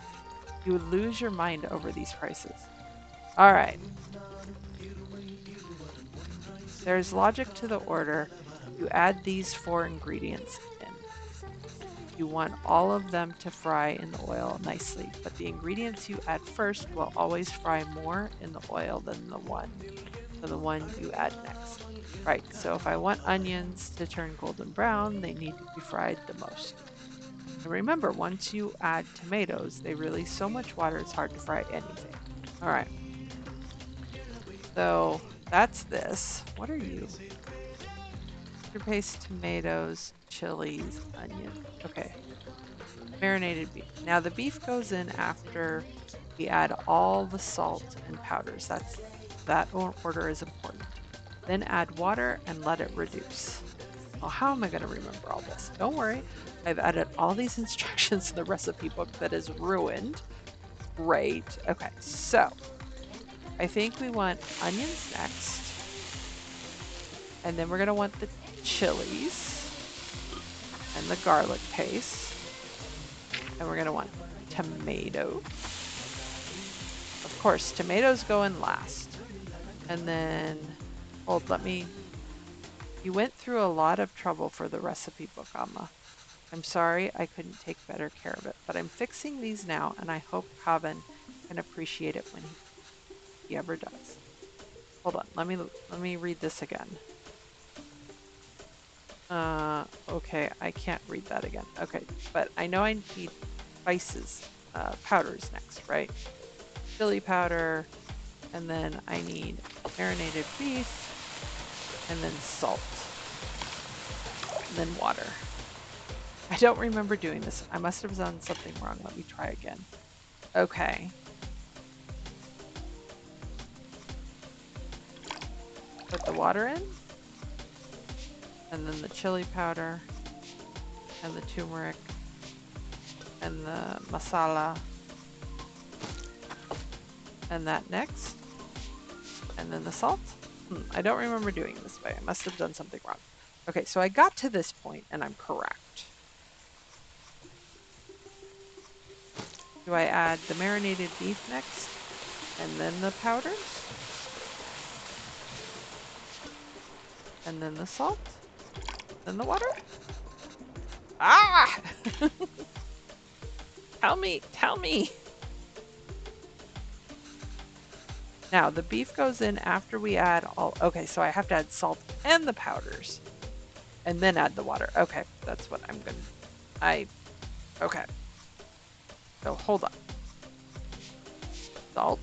You would lose your mind over these prices. All right. There's logic to the order. You add these four ingredients in. You want all of them to fry in the oil nicely, but the ingredients you add first will always fry more in the oil than the one you add next. Right. So if I want onions to turn golden brown, they need to be fried the most. And remember, once you add tomatoes, they release so much water it's hard to fry anything. All right. So that's this. What are you? Your paste, tomatoes, chilies, onions. Okay. Marinated beef. Now the beef goes in after we add all the salt and powders. That order is important. Then add water and let it reduce. Well, how am I going to remember all this? Don't worry. I've added all these instructions in the recipe book that is ruined. Great. Okay. So I think we want onions next. And then we're going to want the chilies and the garlic paste. And we're going to want tomatoes. Of course, tomatoes go in last. And then, hold, you went through a lot of trouble for the recipe book, Amma. I'm sorry I couldn't take better care of it, but I'm fixing these now, and I hope Kavan can appreciate it when he ever does. Hold on, let me read this again. Okay, I can't read that again. Okay, but I know I need spices, powders next, right? Chili powder, and then I need marinated beef, and then salt, and then water. I don't remember doing this. I must have done something wrong. Let me try again. Okay. Put the water in, and then the chili powder, and the turmeric, and the masala, and that next, and then the salt. I don't remember doing this way. I must have done something wrong. Okay, so I got to this point, and I'm correct. Do I add the marinated beef next, and then the powders, and then the salt, then the water? Ah! Tell me. Now, the beef goes in after we add all. Okay, so I have to add salt and the powders and then add the water. Okay, that's what I'm going to. Okay, so hold on. Salt,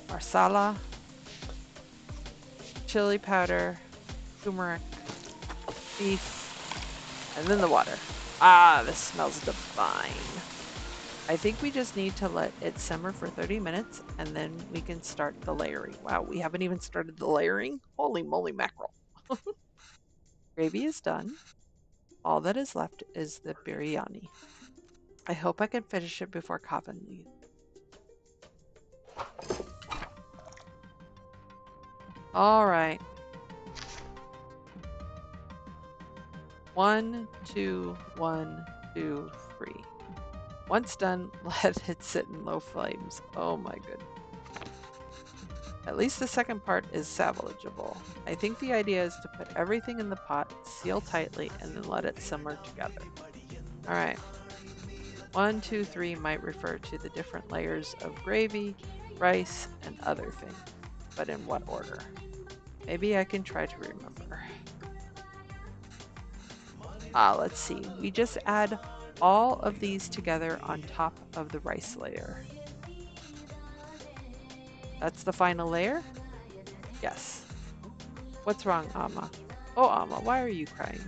marsala, chili powder, turmeric, beef, and then the water. Ah, this smells divine. I think we just need to let it simmer for 30 minutes and then we can start the layering. Wow, we haven't even started the layering? Holy moly mackerel. Gravy is done. All that is left is the biryani. I hope I can finish it before Coven leaves. All right. 1, 2, 1, 2, 3. Once done, let it sit in low flames. Oh my goodness. At least the second part is salvageable. I think the idea is to put everything in the pot, seal tightly, and then let it simmer together. All right. 1, 2, 3 might refer to the different layers of gravy, rice, and other things, but in what order? Maybe I can try to remember. Let's see. We just add all of these together on top of the rice layer. That's the final layer? Yes. What's wrong, Amma? Oh, Amma, why are you crying?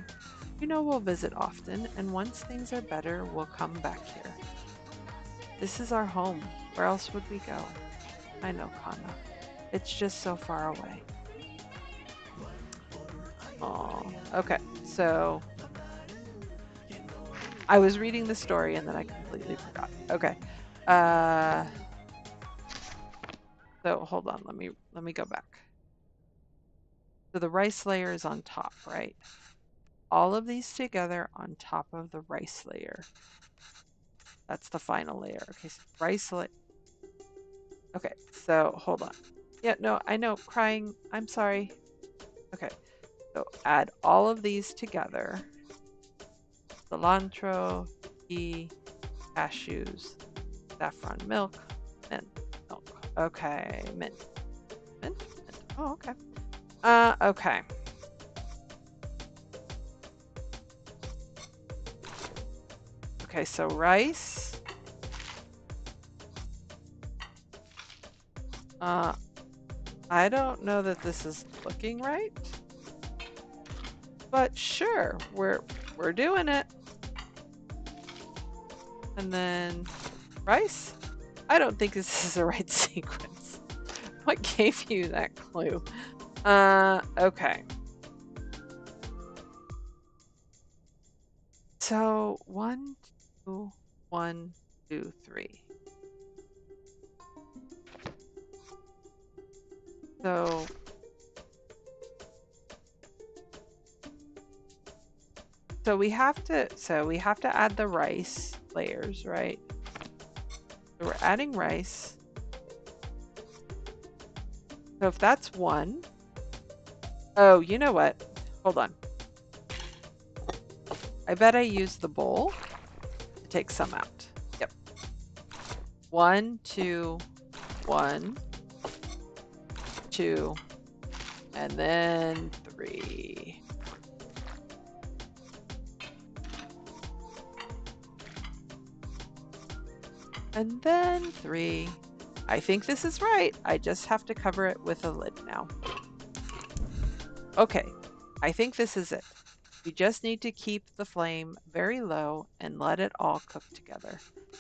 You know we'll visit often, and once things are better, we'll come back here. This is our home. Where else would we go? I know, Kana. It's just so far away. Oh, okay. So I was reading the story and then I completely forgot. Okay. Uh, so hold on. Let me go back. So the rice layer is on top, right? All of these together on top of the rice layer. That's the final layer. Okay, so rice layer. Okay, so hold on. Yeah, no, I know. Crying. I'm sorry. Okay, so add all of these together. Cilantro, ghee, cashews, saffron milk, mint milk. Okay, mint, mint, mint. Oh, okay. Okay. Okay, so rice. Uh, I don't know that this is looking right, but sure, we're doing it. And then rice. I don't think this is the right sequence. What gave you that clue? Okay. So one, two, one, two, three. So so we have to add the rice layers, right? So we're adding rice. So if that's one, oh, you know what? Hold on. I bet I used the bowl to take some out. Yep. One, two, one, two, and then three. And then three. I think this is right. I just have to cover it with a lid now. Okay, I think this is it. You just need to keep the flame very low and let it all cook together.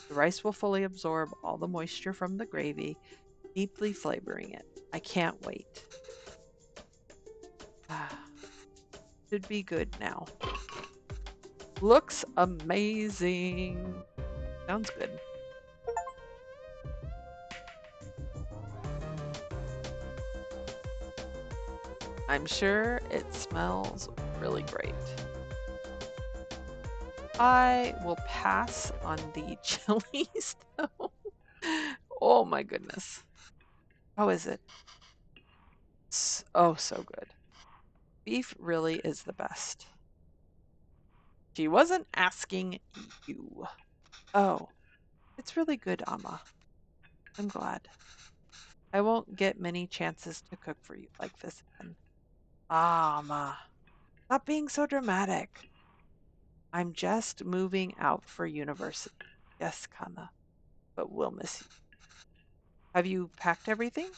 The rice will fully absorb all the moisture from the gravy, deeply flavoring it. I can't wait. Ah, should be good now. Looks amazing. Sounds good. I'm sure it smells really great. I will pass on the chilies though. Oh my goodness. How is it? Oh, so good. Beef really is the best. She wasn't asking you. Oh, it's really good, Amma. I'm glad. I won't get many chances to cook for you like this again. Ah, Amma. Stop being so dramatic. I'm just moving out for university. Yes, Kana, but we'll miss you. Have you packed everything?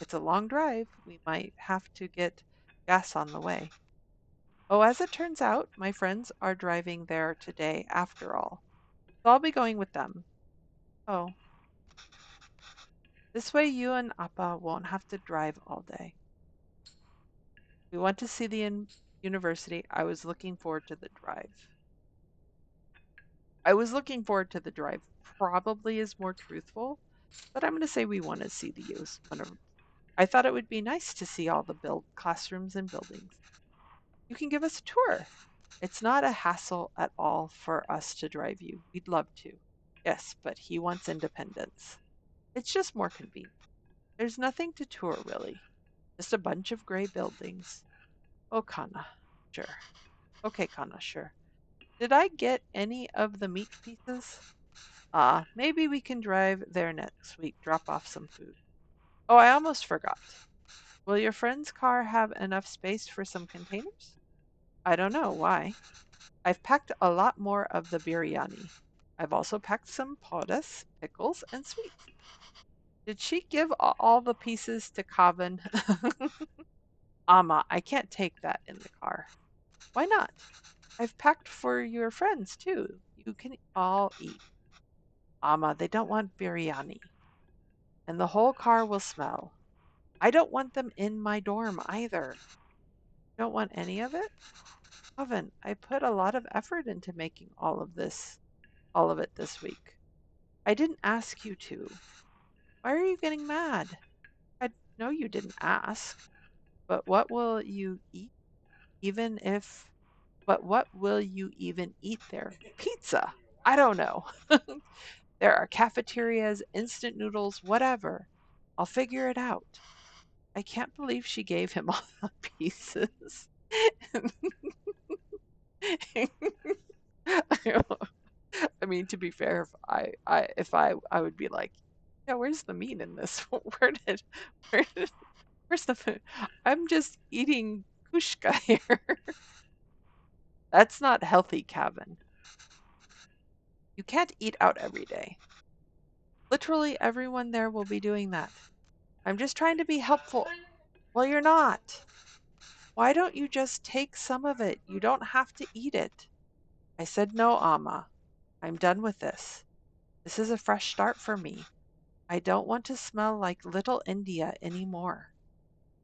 It's a long drive. We might have to get gas on the way. Oh, as it turns out, my friends are driving there today after all. So I'll be going with them. Oh, this way you and Appa won't have to drive all day. We want to see the university. I was looking forward to the drive. I was looking forward to the drive. Probably is more truthful, but I'm going to say we want to see the use. I thought it would be nice to see all the build classrooms and buildings. You can give us a tour. It's not a hassle at all for us to drive you. We'd love to. Yes, but he wants independence. It's just more convenient. There's nothing to tour, really. Just a bunch of gray buildings. Oh, Kana. Sure. Okay, Kana, sure. Did I get any of the meat pieces? Ah, maybe we can drive there next week, drop off some food. Oh, I almost forgot. Will your friend's car have enough space for some containers? I don't know. Why? I've packed a lot more of the biryani. I've also packed some podas, pickles, and sweets. Did she give all the pieces to Kavan? Amma, I can't take that in the car. Why not? I've packed for your friends too. You can all eat. Amma, they don't want biryani. And the whole car will smell. I don't want them in my dorm either. Don't want any of it? Oven, I put a lot of effort into making all of it this week. I didn't ask you to. Why are you getting mad? I know you didn't ask, but what will you eat even if but what will you even eat there? Pizza. I don't know. There are cafeterias, instant noodles, whatever. I'll figure it out. I can't believe she gave him all the pieces. I mean, to be fair, if I would be like, yeah, where's the meat in this? Where did where's the food? I'm just eating kushka here. That's not healthy, Kevin. You can't eat out every day. Literally everyone there will be doing that. I'm just trying to be helpful. Well, you're not. Why don't you just take some of it? You don't have to eat it. I said, no, Amma. I'm done with this. This is a fresh start for me. I don't want to smell like little India anymore.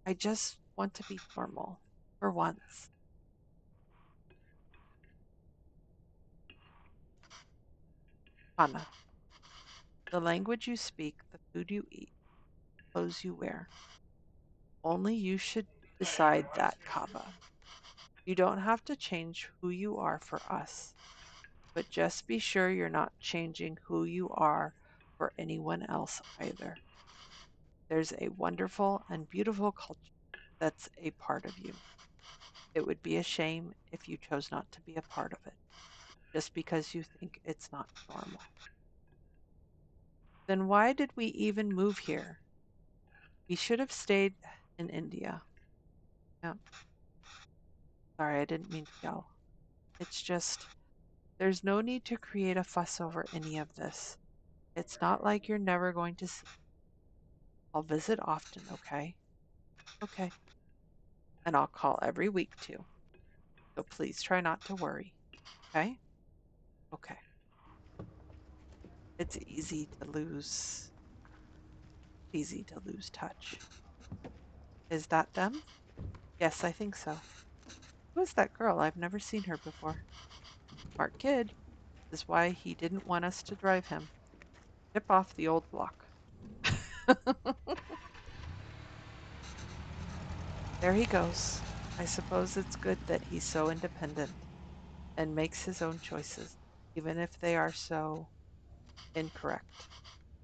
I just want to be normal for once. Anna, the language you speak, the food you eat, clothes you wear. Only you should decide that, Kava. You don't have to change who you are for us, but just be sure you're not changing who you are for anyone else either. There's a wonderful and beautiful culture that's a part of you. It would be a shame if you chose not to be a part of it, just because you think it's not normal. Then why did we even move here? We should have stayed in India. Yeah, sorry, I didn't mean to yell. It's just, there's no need to create a fuss over any of this. It's not like you're never going to see. I'll visit often, okay? Okay. And I'll call every week too. So please try not to worry, okay? Okay. It's easy to lose touch. Is that them? Yes, I think so. Who is that girl? I've never seen her before. Smart kid. This is why he didn't want us to drive him. Tip off the old block. There he goes. I suppose it's good that he's so independent and makes his own choices, even if they are so incorrect.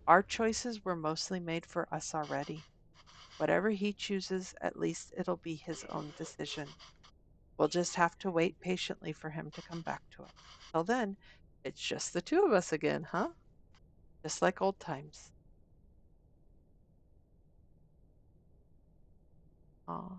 Our choices were mostly made for us already. Whatever he chooses, at least it'll be his own decision. We'll just have to wait patiently for him to come back to us. Till then, it's just the two of us again, huh? Just like old times. Aw.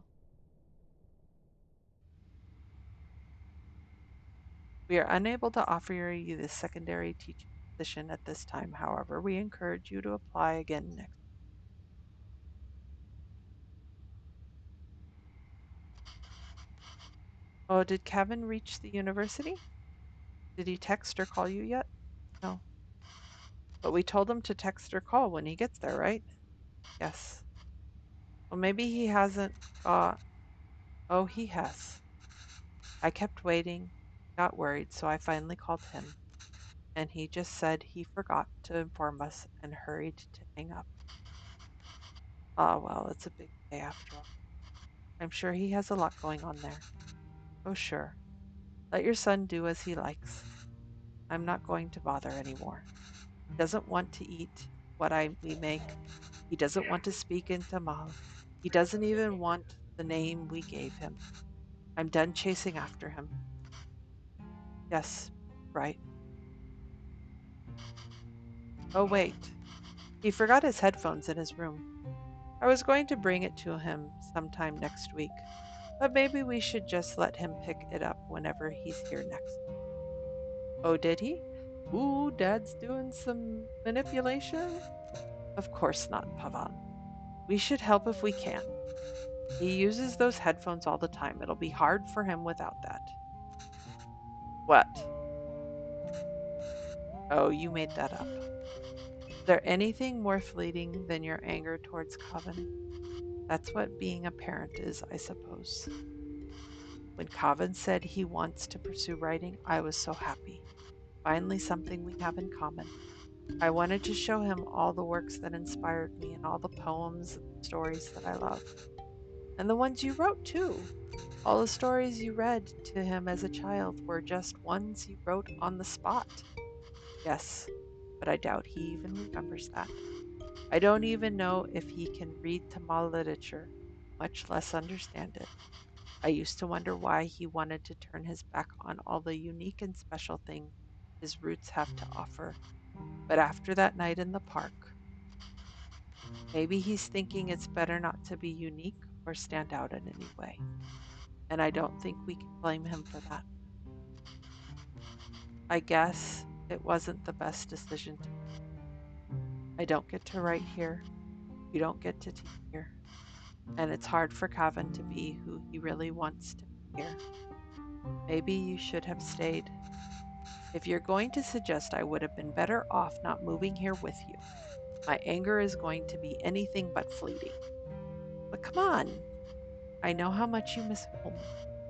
We are unable to offer you the secondary teaching position at this time. However, we encourage you to apply again next. Oh, did Kevin reach the university? Did he text or call you yet? No. But we told him to text or call when he gets there, right? Yes. Well, maybe he hasn't got. Oh, he has. I kept waiting, got worried, so I finally called him, and he just said he forgot to inform us and hurried to hang up. Ah, well, it's a big day after all. I'm sure he has a lot going on there. Oh, sure. Let your son do as he likes. I'm not going to bother anymore. He doesn't want to eat what we make. He doesn't want to speak in Tamil. He doesn't even want the name we gave him. I'm done chasing after him. Yes, right. Oh, wait. He forgot his headphones in his room. I was going to bring it to him sometime next week, but maybe we should just let him pick it up whenever he's here next. Oh, did he? Ooh, Dad's doing some manipulation? Of course not, Pavan. We should help if we can. He uses those headphones all the time. It'll be hard for him without that. What? Oh, you made that up. Is there anything more fleeting than your anger towards Coven? That's what being a parent is, I suppose. When Cavan said he wants to pursue writing, I was so happy. Finally, something we have in common. I wanted to show him all the works that inspired me and all the poems and stories that I love. And the ones you wrote, too. All the stories you read to him as a child were just ones you wrote on the spot. Yes, but I doubt he even remembers that. I don't even know if he can read Tamil literature, much less understand it. I used to wonder why he wanted to turn his back on all the unique and special things his roots have to offer. But after that night in the park, maybe he's thinking it's better not to be unique or stand out in any way. And I don't think we can blame him for that. I guess it wasn't the best decision to make. I don't get to write here. You don't get to teach here. And it's hard for Cavan to be who he really wants to be here. Maybe you should have stayed. If you're going to suggest I would have been better off not moving here with you, my anger is going to be anything but fleeting. But come on, I know how much you miss home.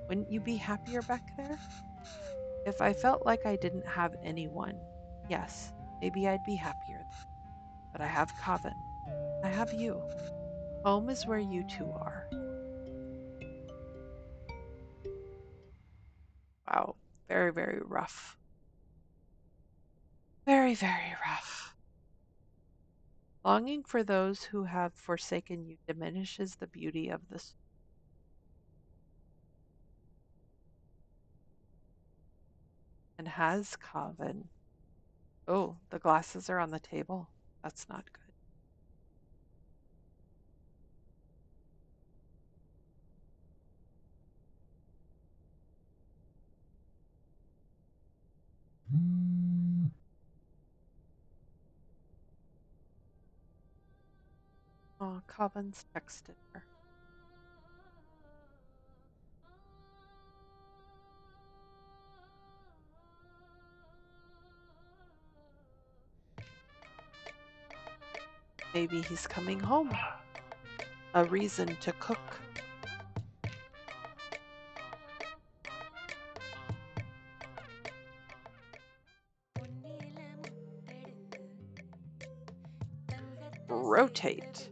Wouldn't you be happier back there? If I felt like I didn't have anyone, yes, maybe I'd be happier there. But I have Cavan. I have you. Home is where you two are. Wow, very, very rough. Very, very rough. Longing for those who have forsaken you diminishes the beauty of the soul and has Cavan. Oh, the glasses are on the table. That's not good. Oh, Cavan's texted her. Maybe he's coming home. A reason to cook. Rotate.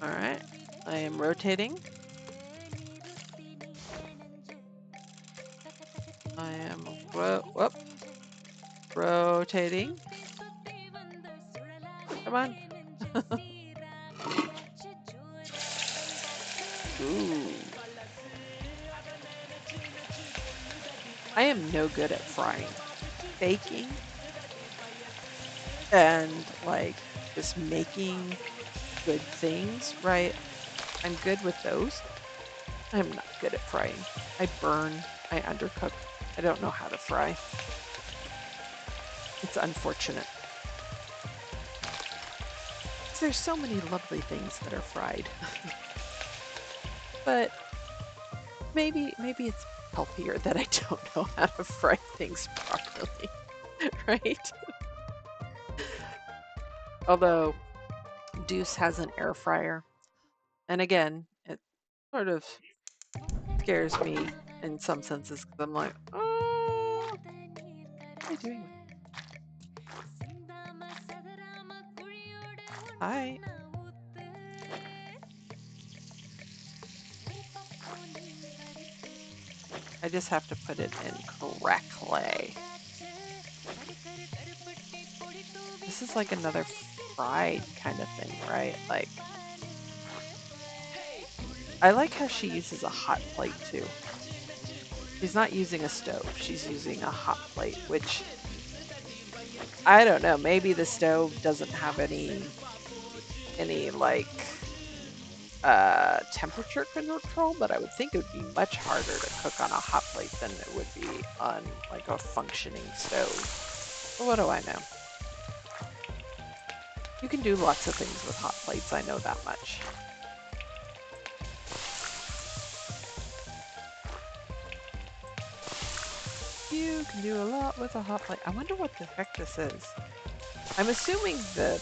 All right. I am rotating. I am whoop, rotating. Come on. Ooh. I am no good at frying. Baking and like just making good things, right? I'm good with those. I'm not good at frying. I burn, I undercook. I don't know how to fry. It's unfortunate. 'Cause there's so many lovely things that are fried. But maybe it's healthier that I don't know how to fry things properly, right? Although Deuce has an air fryer, and again, it sort of scares me in some senses because I'm like, oh, what am I doing with it? Hi. I just have to put it in correctly. This is like another fried kind of thing, right? Like, I like how she uses a hot plate too. She's not using a stove, she's using a hot plate, which I don't know, maybe the stove doesn't have any like temperature control, but I would think it would be much harder to cook on a hot plate than it would be on like a functioning stove. But what do I know? You can do lots of things with hot plates, I know that much. You can do a lot with a hot plate. I wonder what the heck this is. I'm assuming the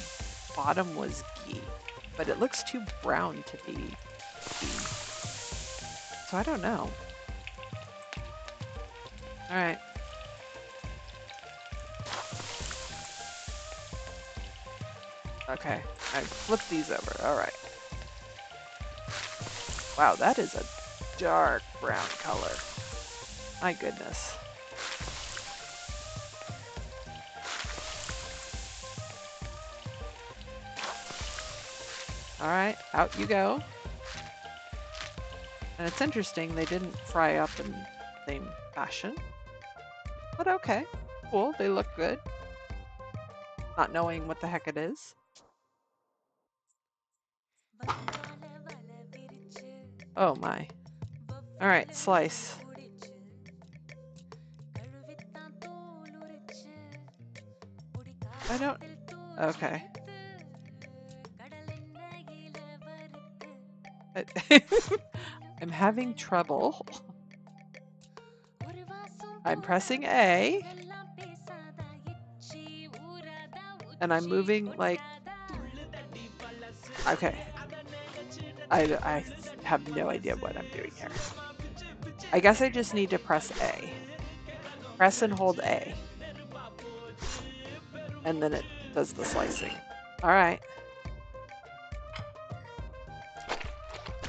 bottom was ghee. but it looks too brown to be. So I don't know. All right. Okay. I flipped these over. All right. Wow, that is a dark brown color. My goodness. All right, out you go. And it's interesting, they didn't fry up in the same fashion. But okay, cool, they look good. Not knowing what the heck it is. Oh my. All right, slice. I don't, okay. I'm having trouble. I'm pressing A and I'm moving like, okay. I have no idea what I'm doing here. I guess I just need to press A. Press and hold A. And then it does the slicing. All right.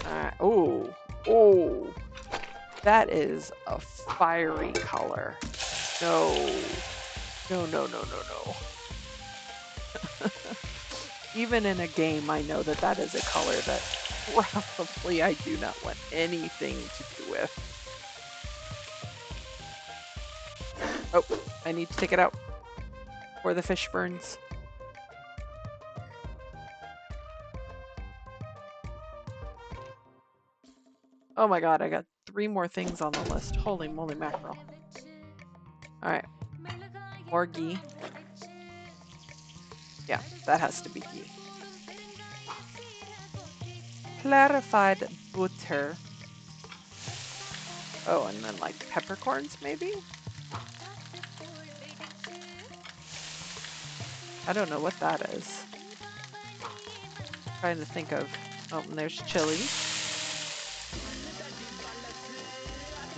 All right. Oh, oh, that is a fiery color. No, no, no, no, no, no. Even in a game, I know that that is a color that probably I do not want anything to do with. Oh, I need to take it out before the fish burns. Oh my god, I got 3 more things on the list. Holy moly mackerel. All right, more ghee. Yeah, that has to be ghee. Clarified butter. Oh, and then like peppercorns maybe? I don't know what that is. Trying to think of, oh, and there's chili.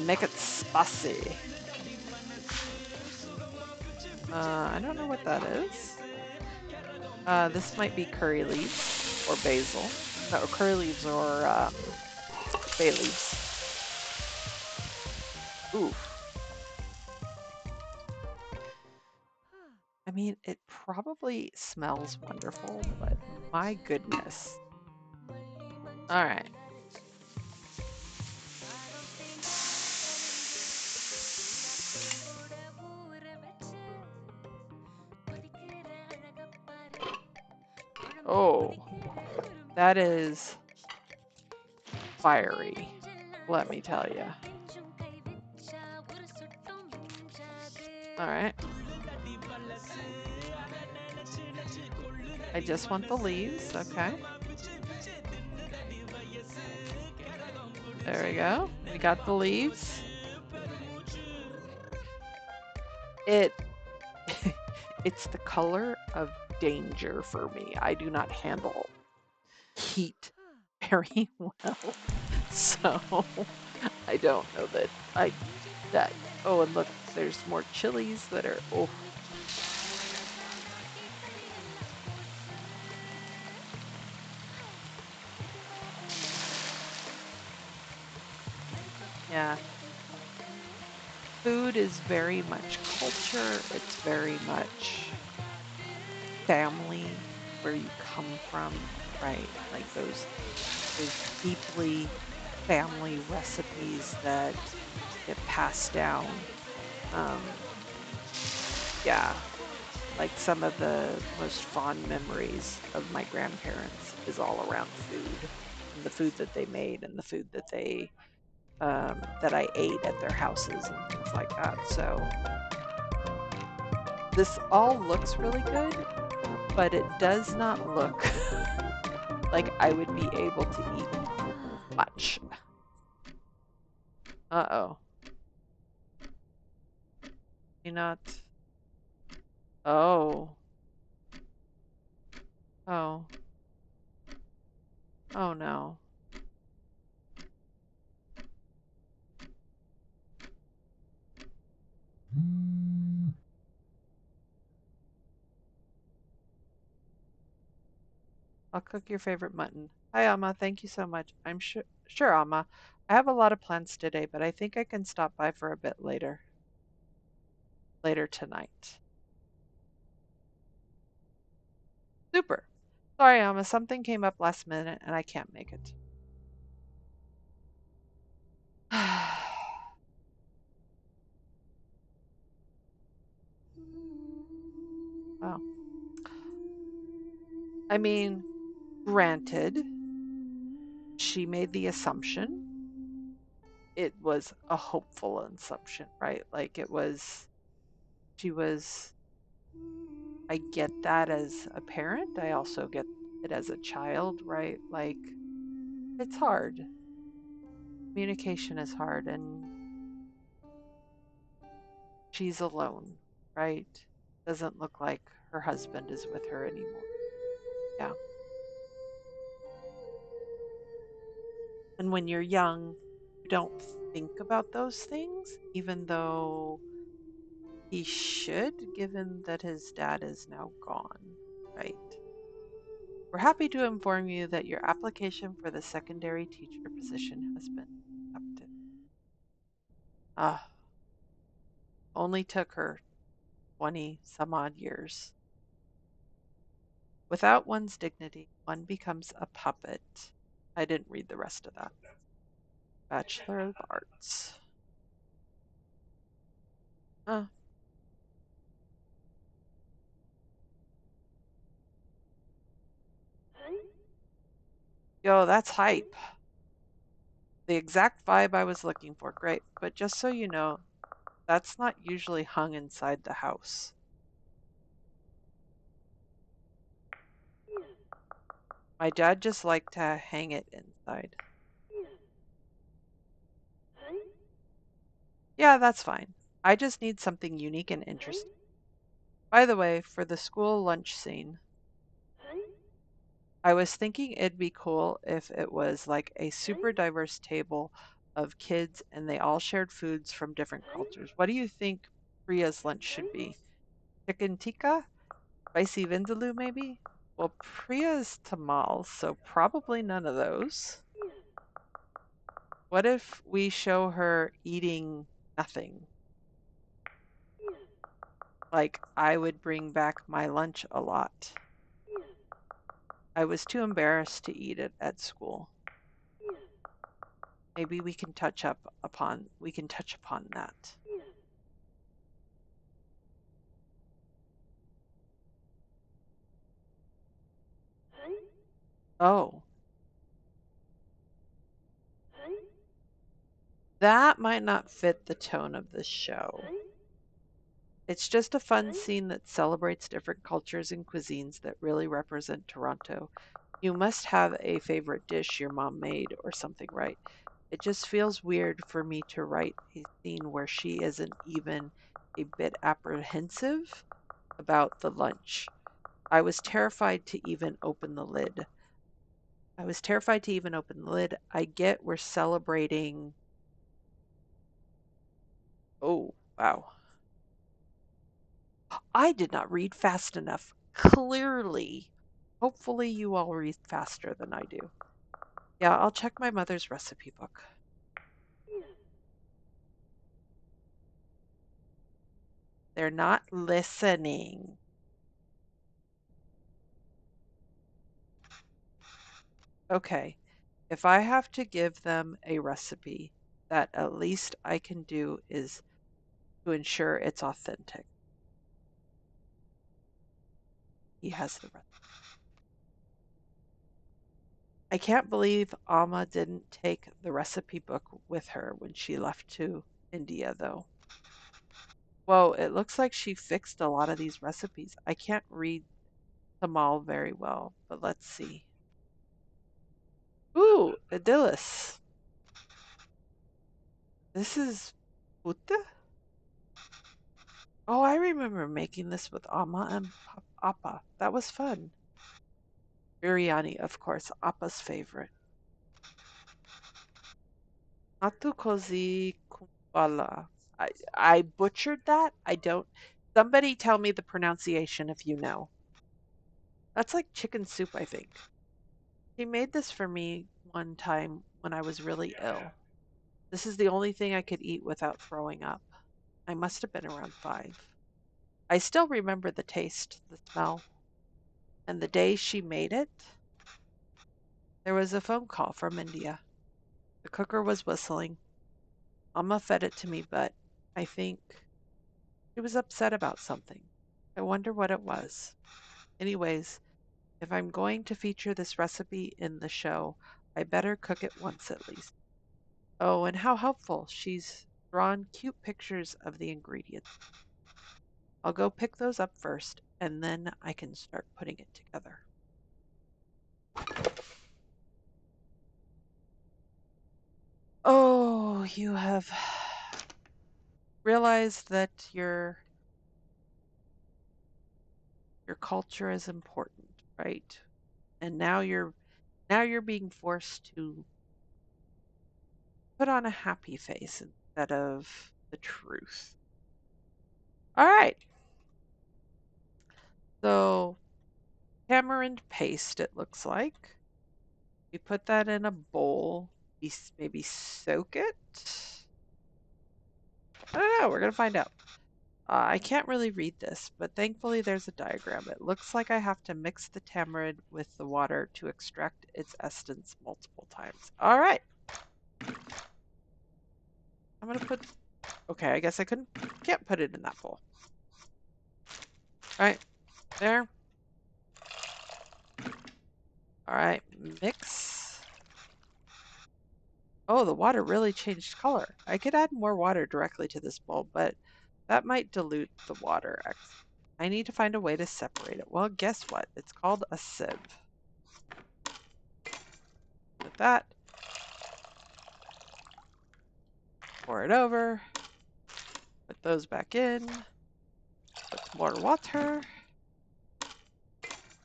Make it spicy. I don't know what that is. This might be curry leaves or basil. No, curry leaves or bay leaves. Oof. I mean, it probably smells wonderful, but my goodness. All right. Oh, that is fiery. Let me tell you. All right. I just want the leaves. Okay. There we go. We got the leaves. It it's the color of danger for me. I do not handle heat very well. So I don't know that I that oh, and look, there's more chilies that are oh yeah. Food is very much culture. It's very much family, where you come from, right? Like those deeply family recipes that get passed down. Um, yeah, like some of the most fond memories of my grandparents is all around food and the food that they made and the food that they that I ate at their houses and things like that. So this all looks really good, but it does not look like I would be able to eat much. Uh-oh. You not. Oh. Oh. I'll cook your favorite mutton. Hi, Alma. Thank you so much. I'm sure, Alma. I have a lot of plans today, but I think I can stop by for a bit later tonight. Super. Sorry, Alma. Something came up last minute and I can't make it. Well, I mean, granted, she made the assumption. It was a hopeful assumption, right? Like she was, I get that as a parent. I also get it as a child, right? Like, it's hard. Communication is hard, and she's alone, right? Doesn't look like her husband is with her anymore. Yeah. And when you're young, you don't think about those things, even though he should, given that his dad is now gone, right? We're happy to inform you that your application for the secondary teacher position has been accepted. Ah, only took her 20 some odd years. Without one's dignity, one becomes a puppet. I didn't read the rest of that. Bachelor of Arts. Uh, yo, that's hype. The exact vibe I was looking for. Great. But just so you know, that's not usually hung inside the house. My dad just liked to hang it inside. Yeah, that's fine. I just need something unique and interesting. By the way, for the school lunch scene, I was thinking it'd be cool if it was like a super diverse table of kids and they all shared foods from different cultures. What do you think Priya's lunch should be? Chicken tikka? Spicy vindaloo, maybe? Well, Priya's tamal, so probably none of those. What if we show her eating nothing? Like, I would bring back my lunch a lot. I was too embarrassed to eat it at school. Maybe we can touch upon that. Oh, that might not fit the tone of the show. It's just a fun scene that celebrates different cultures and cuisines that really represent Toronto. You must have a favorite dish your mom made or something, right? It just feels weird for me to write a scene where she isn't even a bit apprehensive about the lunch. I was terrified to even open the lid. I was terrified to even open the lid. I get we're celebrating. Oh, wow. I did not read fast enough. Clearly. Hopefully, you all read faster than I do. Yeah, I'll check my mother's recipe book. They're not listening. Okay, if I have to give them a recipe, that at least I can do is to ensure it's authentic. He has the recipe. I can't believe Alma didn't take the recipe book with her when she left to India, though. Whoa, it looks like she fixed a lot of these recipes. I can't read them all very well, but let's see. Ooh, Idyllis. This is Buddha? Oh, I remember making this with Amma and Appa. That was fun. Biryani, of course, Appa's favorite. Natu kozi kumbala. I butchered that. I don't. Somebody tell me the pronunciation if you know. That's like chicken soup, I think. He made this for me one time when I was really ill. This is the only thing I could eat without throwing up. I must have been around 5. I still remember the taste, the smell, and the day she made it. There was a phone call from India. The cooker was whistling. Amma fed it to me, but I think she was upset about something. I wonder what it was. Anyways, if I'm going to feature this recipe in the show, I better cook it once at least. Oh, and how helpful. She's drawn cute pictures of the ingredients. I'll go pick those up first, and then I can start putting it together. Oh, you have realized that your culture is important, right? And now you're being forced to put on a happy face instead of the truth. All right. So, tamarind paste it looks like. We put that in a bowl. We maybe soak it. I don't know. We're going to find out. I can't really read this, but thankfully there's a diagram. It looks like I have to mix the tamarind with the water to extract its essence multiple times. All right. I'm going to put. Okay, I guess can't put it in that bowl. All right. There. All right. Mix. Oh, the water really changed color. I could add more water directly to this bowl, but that might dilute the water. I need to find a way to separate it. Well, guess what? It's called a sieve. With that, pour it over, put those back in, put more water,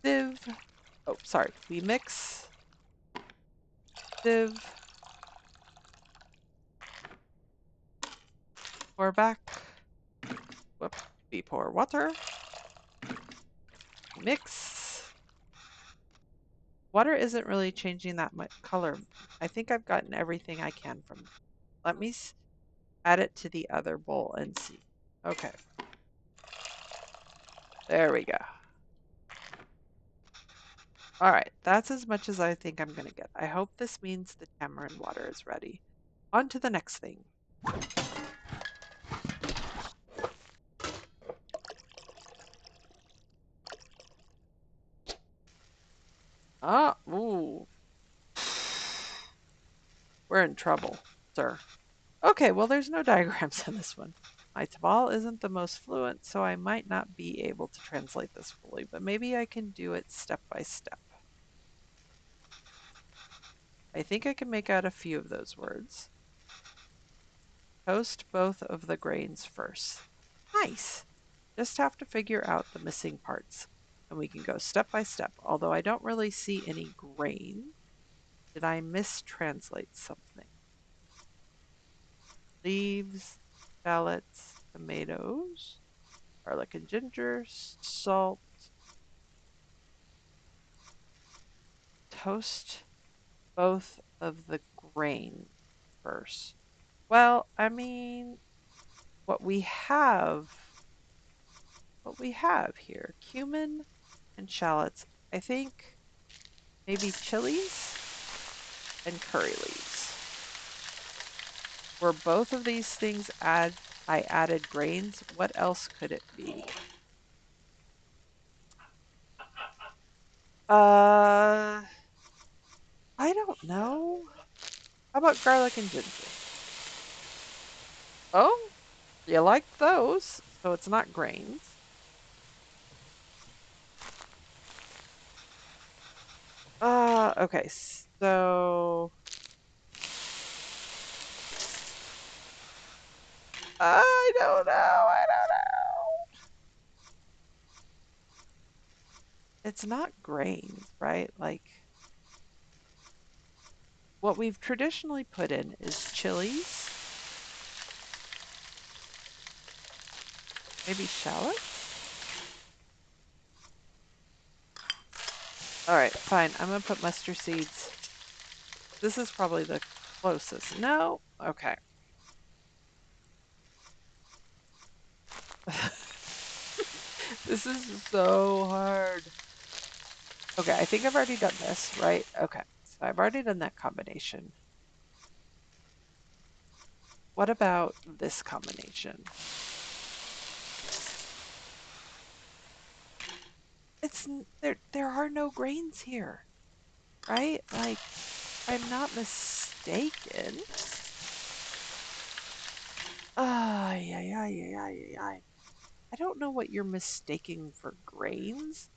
sieve. Oh, sorry. We mix, sieve, pour back. Whoop. We pour water, mix. Water isn't really changing that much color. I think I've gotten everything I can from it. Let me add it to the other bowl and see. Okay, there we go. All right, that's as much as I think I'm going to get. I hope this means the tamarind water is ready. On to the next thing. Ah, ooh, we're in trouble, sir. Okay, well, there's no diagrams in this one. My Tabal isn't the most fluent, so I might not be able to translate this fully, but maybe I can do it step by step. I think I can make out a few of those words. Toast both of the grains first. Nice. Just have to figure out the missing parts, and we can go step by step, although I don't really see any grain. Did I mistranslate something? Leaves, shallots, tomatoes, garlic and ginger, salt, toast both of the grain first. Well, I mean, what we have, what we have here, cumin and shallots. I think maybe chilies and curry leaves. Were both of these things I added grains? What else could it be? Uh, I don't know. How about garlic and ginger? Oh, you like those, so it's not grains. Okay, so I don't know. I don't know. It's not grains, right? Like what we've traditionally put in is chilies, maybe shallots. All right, fine. I'm gonna put mustard seeds. This is probably the closest. No? Okay. This is so hard. Okay, I think I've already done this, right? Okay, so I've already done that combination. What about this combination? There are no grains here, right? Like, I'm not mistaken. Ay, ay, ay, ay, ay, ay. I don't know what you're mistaking for grains,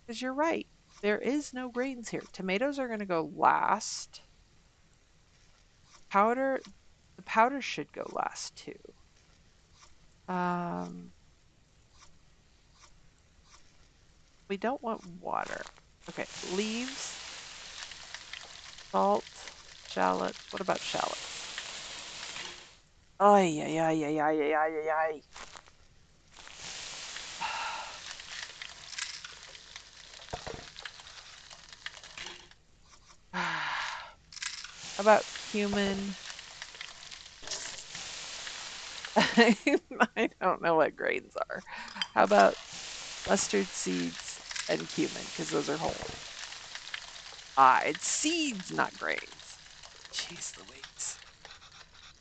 because you're right. There is no grains here. Tomatoes are going to go last. Powder, the powder should go last too. Um, we don't want water. Okay, leaves, salt, shallots. What about shallots? Ay, ay, ay, ay, ay, ay, ay, ay, ay. How about cumin? I don't know what grains are. How about mustard seeds and cumin? Because those are whole. Ah, it's seeds, not grains. Jeez Louise.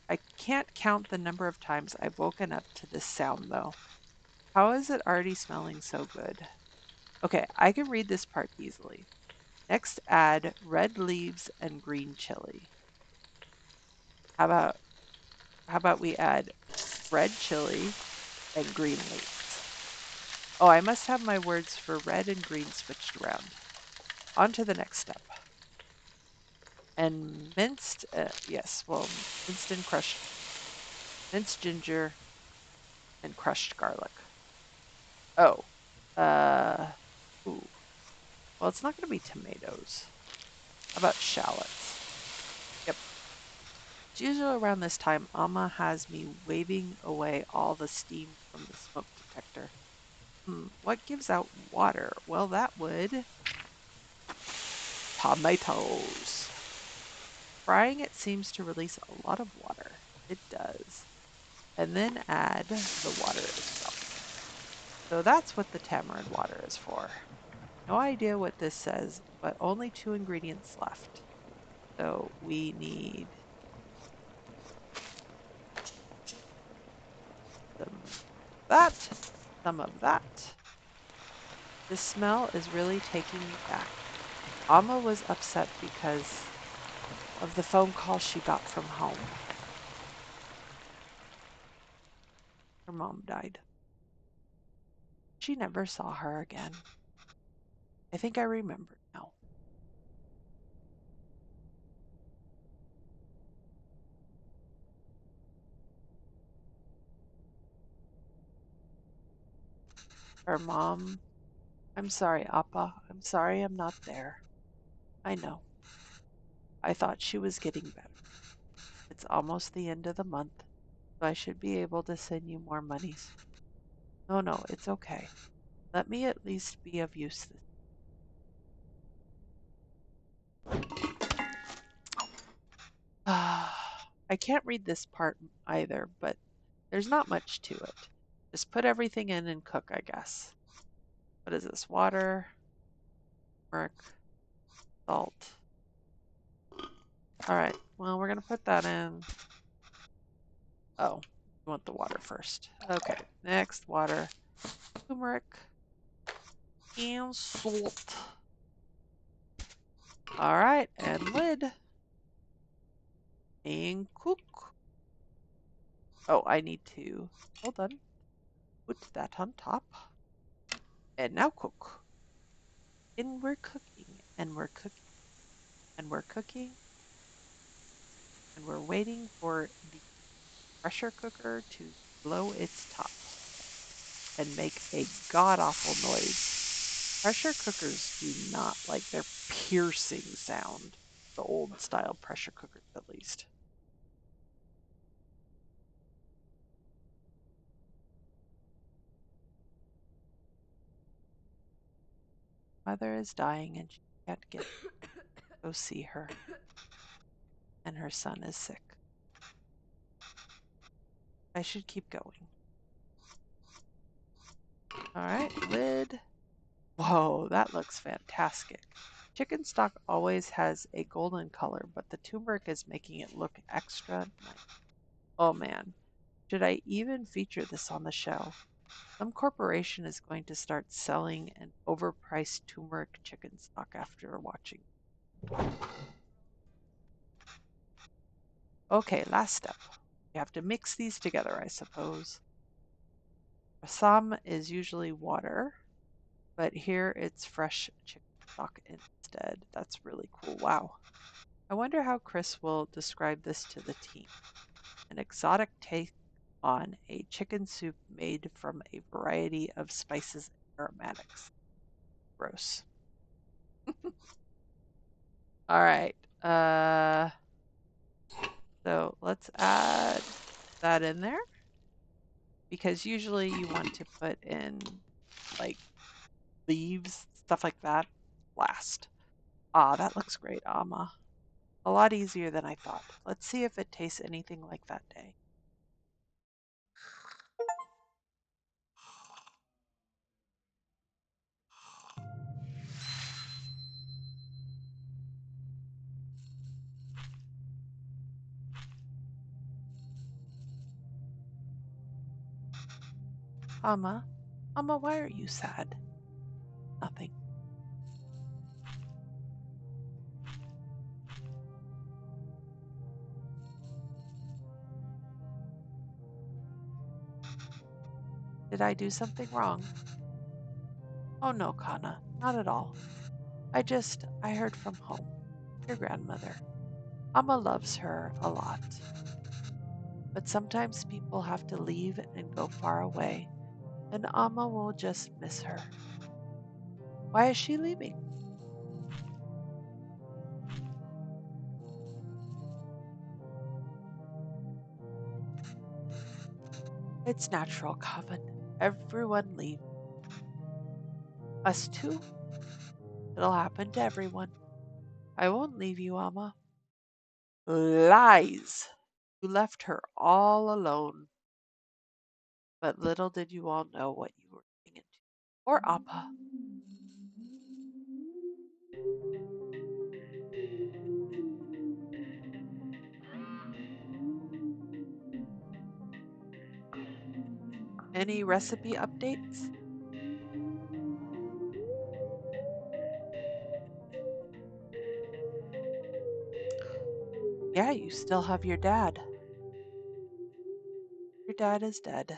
I can't count the number of times I've woken up to this sound, though. How is it already smelling so good? Okay, I can read this part easily. Next, add red leaves and green chili. How about how about we add red chili and green leaves? Oh, I must have my words for red and green switched around. On to the next step. And minced, yes, well, minced ginger and crushed garlic. Oh, uh, ooh. Well, it's not going to be tomatoes. How about shallots? Yep. It's usually around this time, Amma has me waving away all the steam from the smoke detector. What gives out water? Well, that would tomatoes. Frying it seems to release a lot of water. It does. And then add the water itself. So that's what the tamarind water is for. No idea what this says, but only two ingredients left. So we need some that, some of that. This smell is really taking me back. Alma was upset because of the phone call she got from home. Her mom died. She never saw her again. I think I remember now. Her mom, I'm sorry, Appa. I'm sorry I'm not there. I know. I thought she was getting better. It's almost the end of the month, so I should be able to send you more monies. No, no, it's okay. Let me at least be of use this. I can't read this part either, but there's not much to it. Just put everything in and cook, I guess. What is this? Water, turmeric, salt. All right. Well, we're gonna put that in. Oh, we want the water first. Okay. Next, water, turmeric, and salt. All right, and lid and cook. Oh, I need to. Hold on. Put that on top. And now cook. And we're cooking, and we're cooking, and we're cooking, and we're waiting for the pressure cooker to blow its top and make a god awful noise. Pressure cookers do not like their piercing sound, the old style pressure cookers at least. Mother is dying and she can't get to go see her, and her son is sick. I should keep going. All right, lid. Whoa, that looks fantastic. Chicken stock always has a golden color, but the turmeric is making it look extra nice. Oh man, should I even feature this on the show? Some corporation is going to start selling an overpriced turmeric chicken stock after watching. Okay, last step. You have to mix these together, I suppose. Balsam is usually water, but here it's fresh chicken stock instead. That's really cool. Wow. I wonder how Chris will describe this to the team. An exotic take on a chicken soup made from a variety of spices and aromatics. Gross. All right. So let's add that in there because usually you want to put in like leaves, stuff like that last. Ah, that looks great, Amma. A lot easier than I thought. Let's see if it tastes anything like that day. Amma, Amma, why are you sad? Nothing. Did I do something wrong? Oh no, Kana, not at all. I heard from home. Your grandmother. Amma loves her a lot. But sometimes people have to leave and go far away, and Amma will just miss her. Why is she leaving? It's natural, Kavan. Everyone leaves. Us too? It'll happen to everyone. I won't leave you, Amma. Lies! You left her all alone. But little did you all know what you were getting into. Or Appa. Any recipe updates? Yeah, you still have your dad. Your dad is dead.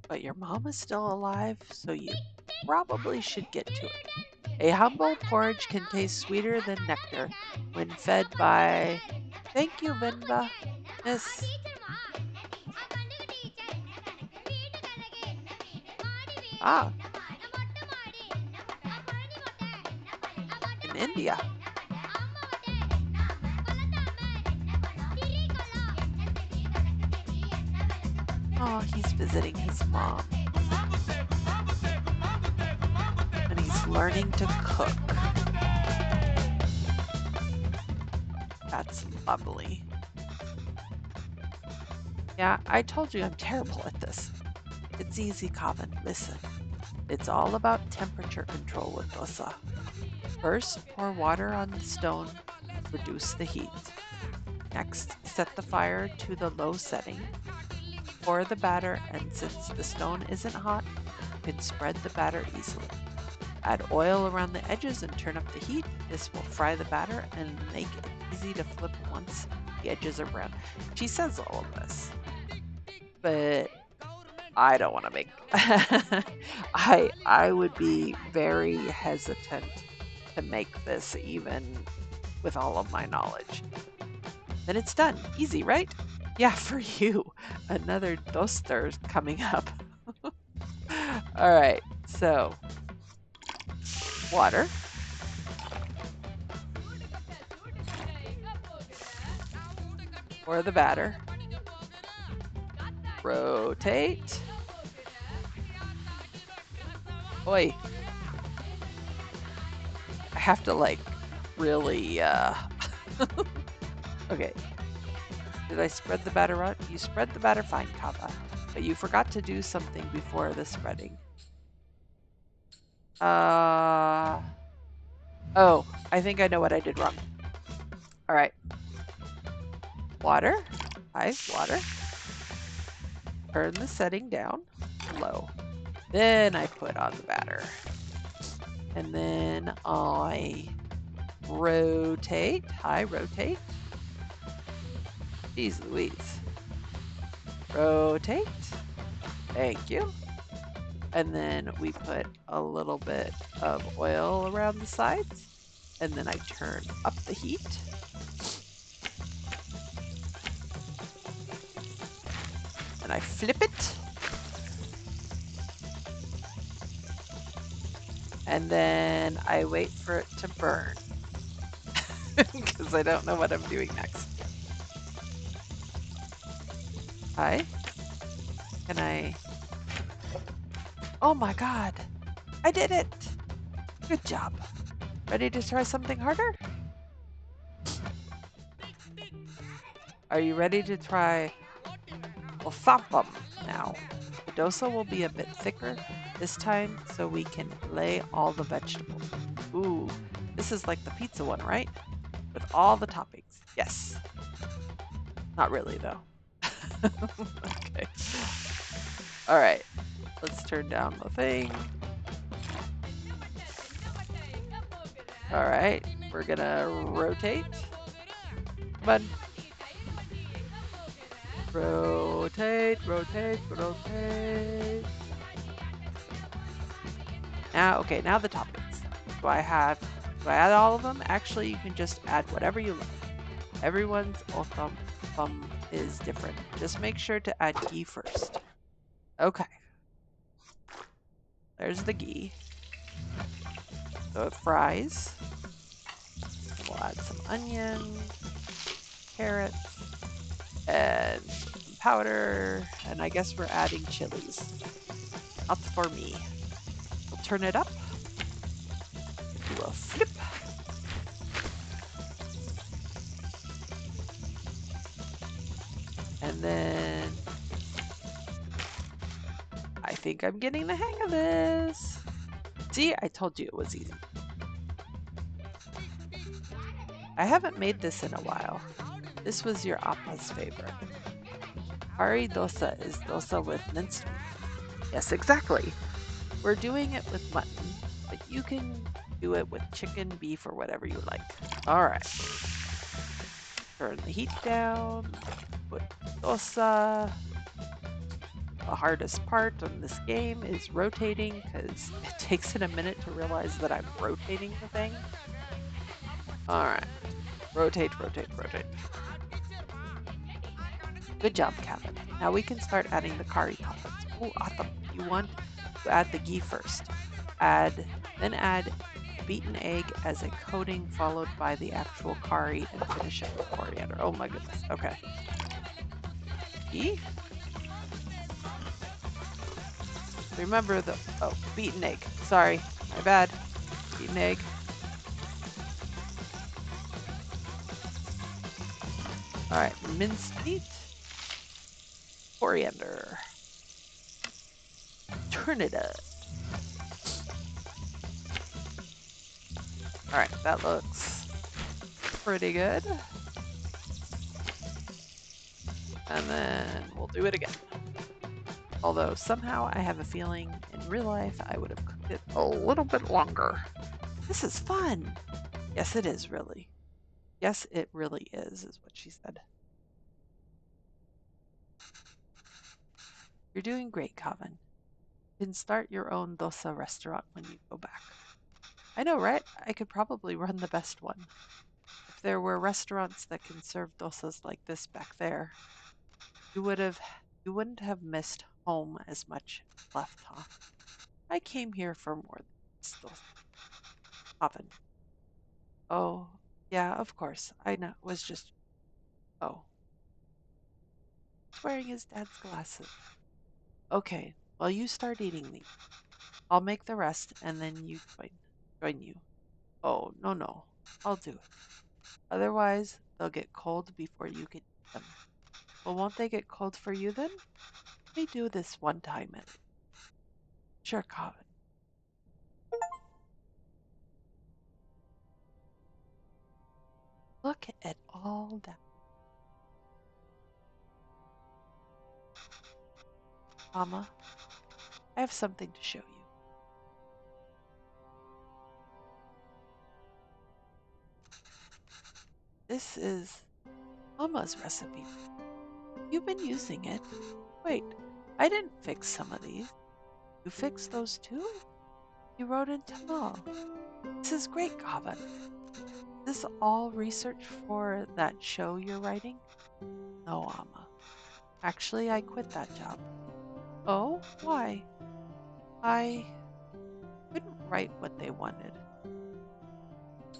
But your mom is still alive, so you probably should get to it. A humble porridge can taste sweeter than nectar when fed by. Thank you, Venba. Miss. Ah, in India. Oh, he's visiting his mom. And he's learning to cook. That's lovely. Yeah, I told you I'm terrible at this. It's easy, Coven. Listen. It's all about temperature control with dosa. First, pour water on the stone, reduce the heat. Next, set the fire to the low setting. Pour the batter, and since the stone isn't hot, you can spread the batter easily. Add oil around the edges and turn up the heat. This will fry the batter and make it easy to flip once the edges are brown. She says all of this, but I don't want to make. I would be very hesitant to make this even with all of my knowledge. Then it's done. Easy, right? Yeah, for you. Another toaster coming up. All right. So, water, pour the batter, rotate. Oi, I have to like really, okay. Did I spread the batter out? You spread the batter fine, Kava, but you forgot to do something before the spreading. Uh, oh, I think I know what I did wrong. All right, water, high, water. Turn the setting down, low. Then I put on the batter. And then I rotate, high, rotate. Jeez Louise. Rotate. Thank you. And then we put a little bit of oil around the sides. And then I turn up the heat. And I flip it. And then I wait for it to burn. Because I don't know what I'm doing next. Hi. Can I? Oh my god. I did it. Good job. Ready to try something harder? Are you ready to try Wasampam now? The dosa will be a bit thicker this time so we can lay all the vegetables. Ooh, this is like the pizza one, right? With all the toppings. Yes. Not really, though. Okay. All right. Let's turn down the thing. All right. We're going to rotate. Come on. Rotate, rotate, rotate. Now, okay, now the toppings. Do I add all of them? Actually, you can just add whatever you like. Everyone's thumb is different. Just make sure to add ghee first. Okay, there's the ghee. So it fries. We'll add some onion, carrots, and some powder. And I guess we're adding chilies. Not for me. We'll turn it up. Do a flip. And then I think I'm getting the hang of this. See, I told you it was easy. I haven't made this in a while. This was your appa's favorite. Hari dosa is dosa with minced meat. Yes, exactly. We're doing it with mutton, but you can do it with chicken, beef, or whatever you like. All right. Turn the heat down. Put dosa. The hardest part on this game is rotating because it takes it a minute to realize that I'm rotating the thing. All right. Rotate, rotate, rotate. Good job, Kevin. Now we can start adding the curry toppings. Oh, awesome. You want to add the ghee first. Then add beaten egg as a coating, followed by the actual curry, and finish it with coriander. Oh my goodness. Okay. Ghee. Remember the beaten egg. Sorry, my bad. Beaten egg. All right, minced meat, coriander. Turn it up. All right, that looks pretty good. And then we'll do it again. Although somehow I have a feeling in real life I would have cooked it a little bit longer. This is fun. Yes, it is really. Yes, it really is what she said. You're doing great, Kavan. You can start your own dosa restaurant when you go back. I know, right? I could probably run the best one. If there were restaurants that can serve dosas like this back there, you would have you wouldn't have missed home as much left, huh? I came here for more than this dosa. Kavan. Oh, yeah, of course. I know. It was just oh. He's wearing his dad's glasses. Okay, well, you start eating these. I'll make the rest and then join you. Oh, no, no. I'll do it. Otherwise, they'll get cold before you can eat them. Well, won't they get cold for you then? Let me do this one time at least. Sure, Coven. Look at all that. Mama, I have something to show you. This is Mama's recipe. You've been using it. Wait, I didn't fix some of these. You fixed those too? You wrote in Tamal. This is great, Coven. Is this all research for that show you're writing? No, Amma. Actually, I quit that job. Oh, why? I couldn't write what they wanted.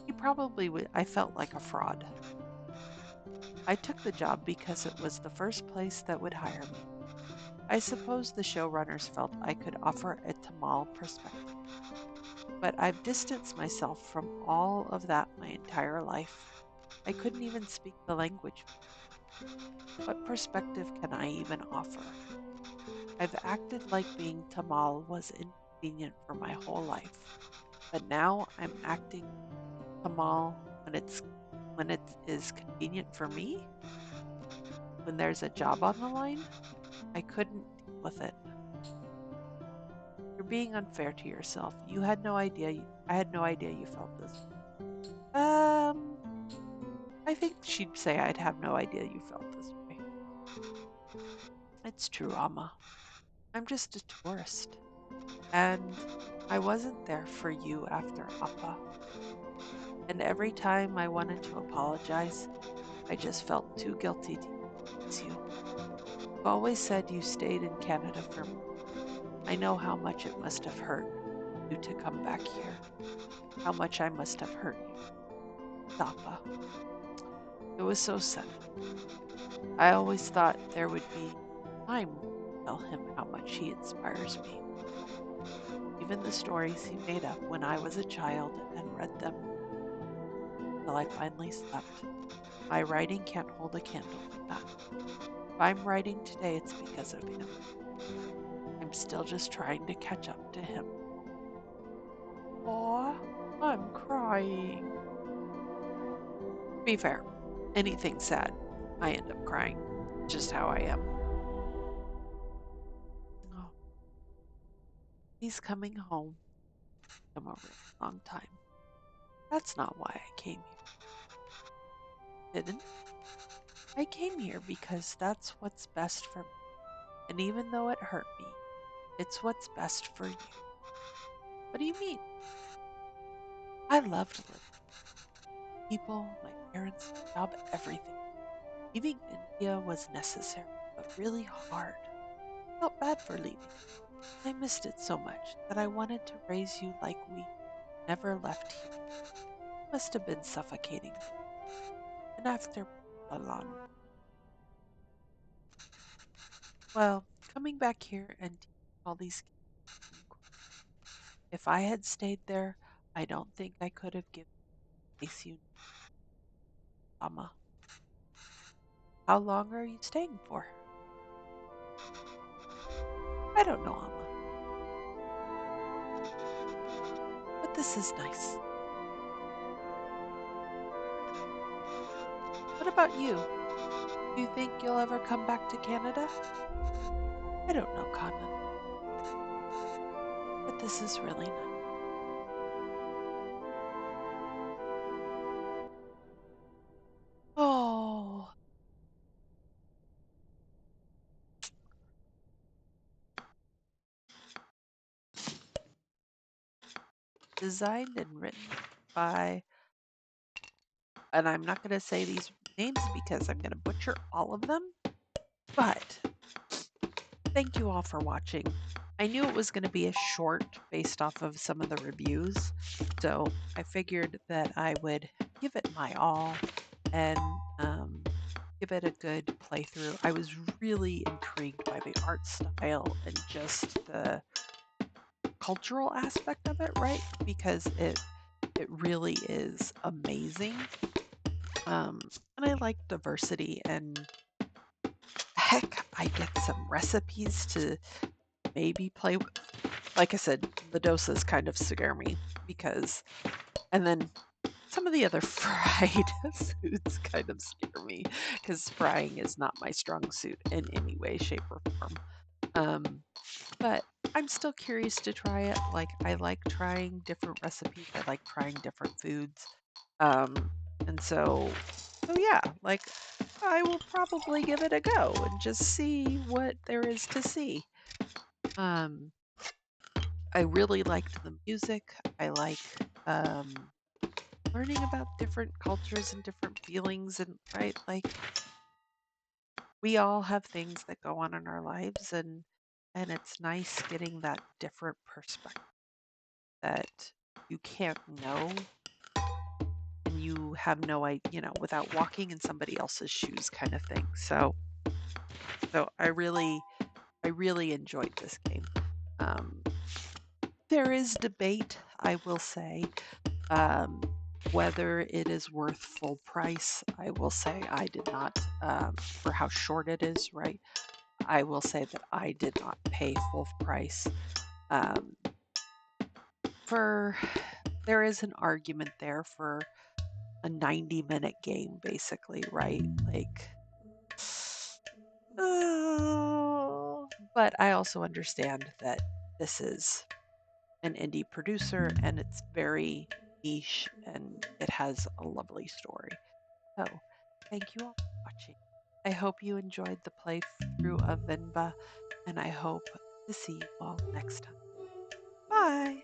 You probably would. I felt like a fraud. I took the job because it was the first place that would hire me. I suppose the showrunners felt I could offer a Tamil perspective. But I've distanced myself from all of that my entire life. I couldn't even speak the language. What perspective can I even offer? I've acted like being Tamal was inconvenient for my whole life, but now I'm acting Tamal when it is convenient for me. When there's a job on the line, I couldn't deal with it. You're being unfair to yourself. You had no idea. I had no idea you felt this. Um, I think she'd say I'd have no idea you felt this way. It's true, Amma. I'm just a tourist. And I wasn't there for you after Appa. And every time I wanted to apologize, I just felt too guilty to use you. You've always said you stayed in Canada for me. I know how much it must have hurt you to come back here, how much I must have hurt you. Appa. It was so sad. I always thought there would be time to tell him how much he inspires me. Even the stories he made up when I was a child and read them till I finally slept. My writing can't hold a candle to that. If I'm writing today, it's because of him. I'm still just trying to catch up to him. Aw, I'm crying. To be fair, anything sad, I end up crying. Just how I am. Oh, he's coming home from a really long time. That's not why I came here. Didn't? I came here because that's what's best for me. And even though it hurt me, it's what's best for you. What do you mean? I loved living. People, my parents, my job, everything. Leaving India was necessary, but really hard. I felt bad for leaving. I missed it so much that I wanted to raise you like we never left here. It must have been suffocating. And after Balan, well, coming back here and teaching all these kids, if I had stayed there, I don't think I could have given Ace you Mama. How long are you staying for? I don't know, Amma. But this is nice. What about you? Do you think you'll ever come back to Canada? I don't know, Kanan, but this is really nice. Oh, designed and written by, and I'm not going to say these names because I'm going to butcher all of them, but thank you all for watching. I knew it was going to be a short based off of some of the reviews, so I figured that I would give it my all and give it a good playthrough. I was really intrigued by the art style and just the cultural aspect of it, right? Because it really is amazing. And I like diversity and heck, I get some recipes to maybe play with. Like I said, the dosas kind of scare me because, and then some of the other fried foods kind of scare me because frying is not my strong suit in any way, shape, or form. Um, but I'm still curious to try it. Like I like trying different recipes. I like trying different foods. Um, and so yeah, like I will probably give it a go and just see what there is to see. Um, I really liked the music. I like um, learning about different cultures and different feelings, and right, like we all have things that go on in our lives, and it's nice getting that different perspective that you can't know and you have no idea, without walking in somebody else's shoes kind of thing. So I really enjoyed this game. Um, there is debate, I will say, um, whether it is worth full price. I will say I did not, for how short it is, right? I will say that I did not pay full price. Um, for there is an argument there for a 90-minute game, basically, right? Like, but I also understand that this is an indie producer and it's very niche and it has a lovely story. So, thank you all for watching. I hope you enjoyed the playthrough of Venba, and I hope to see you all next time. Bye.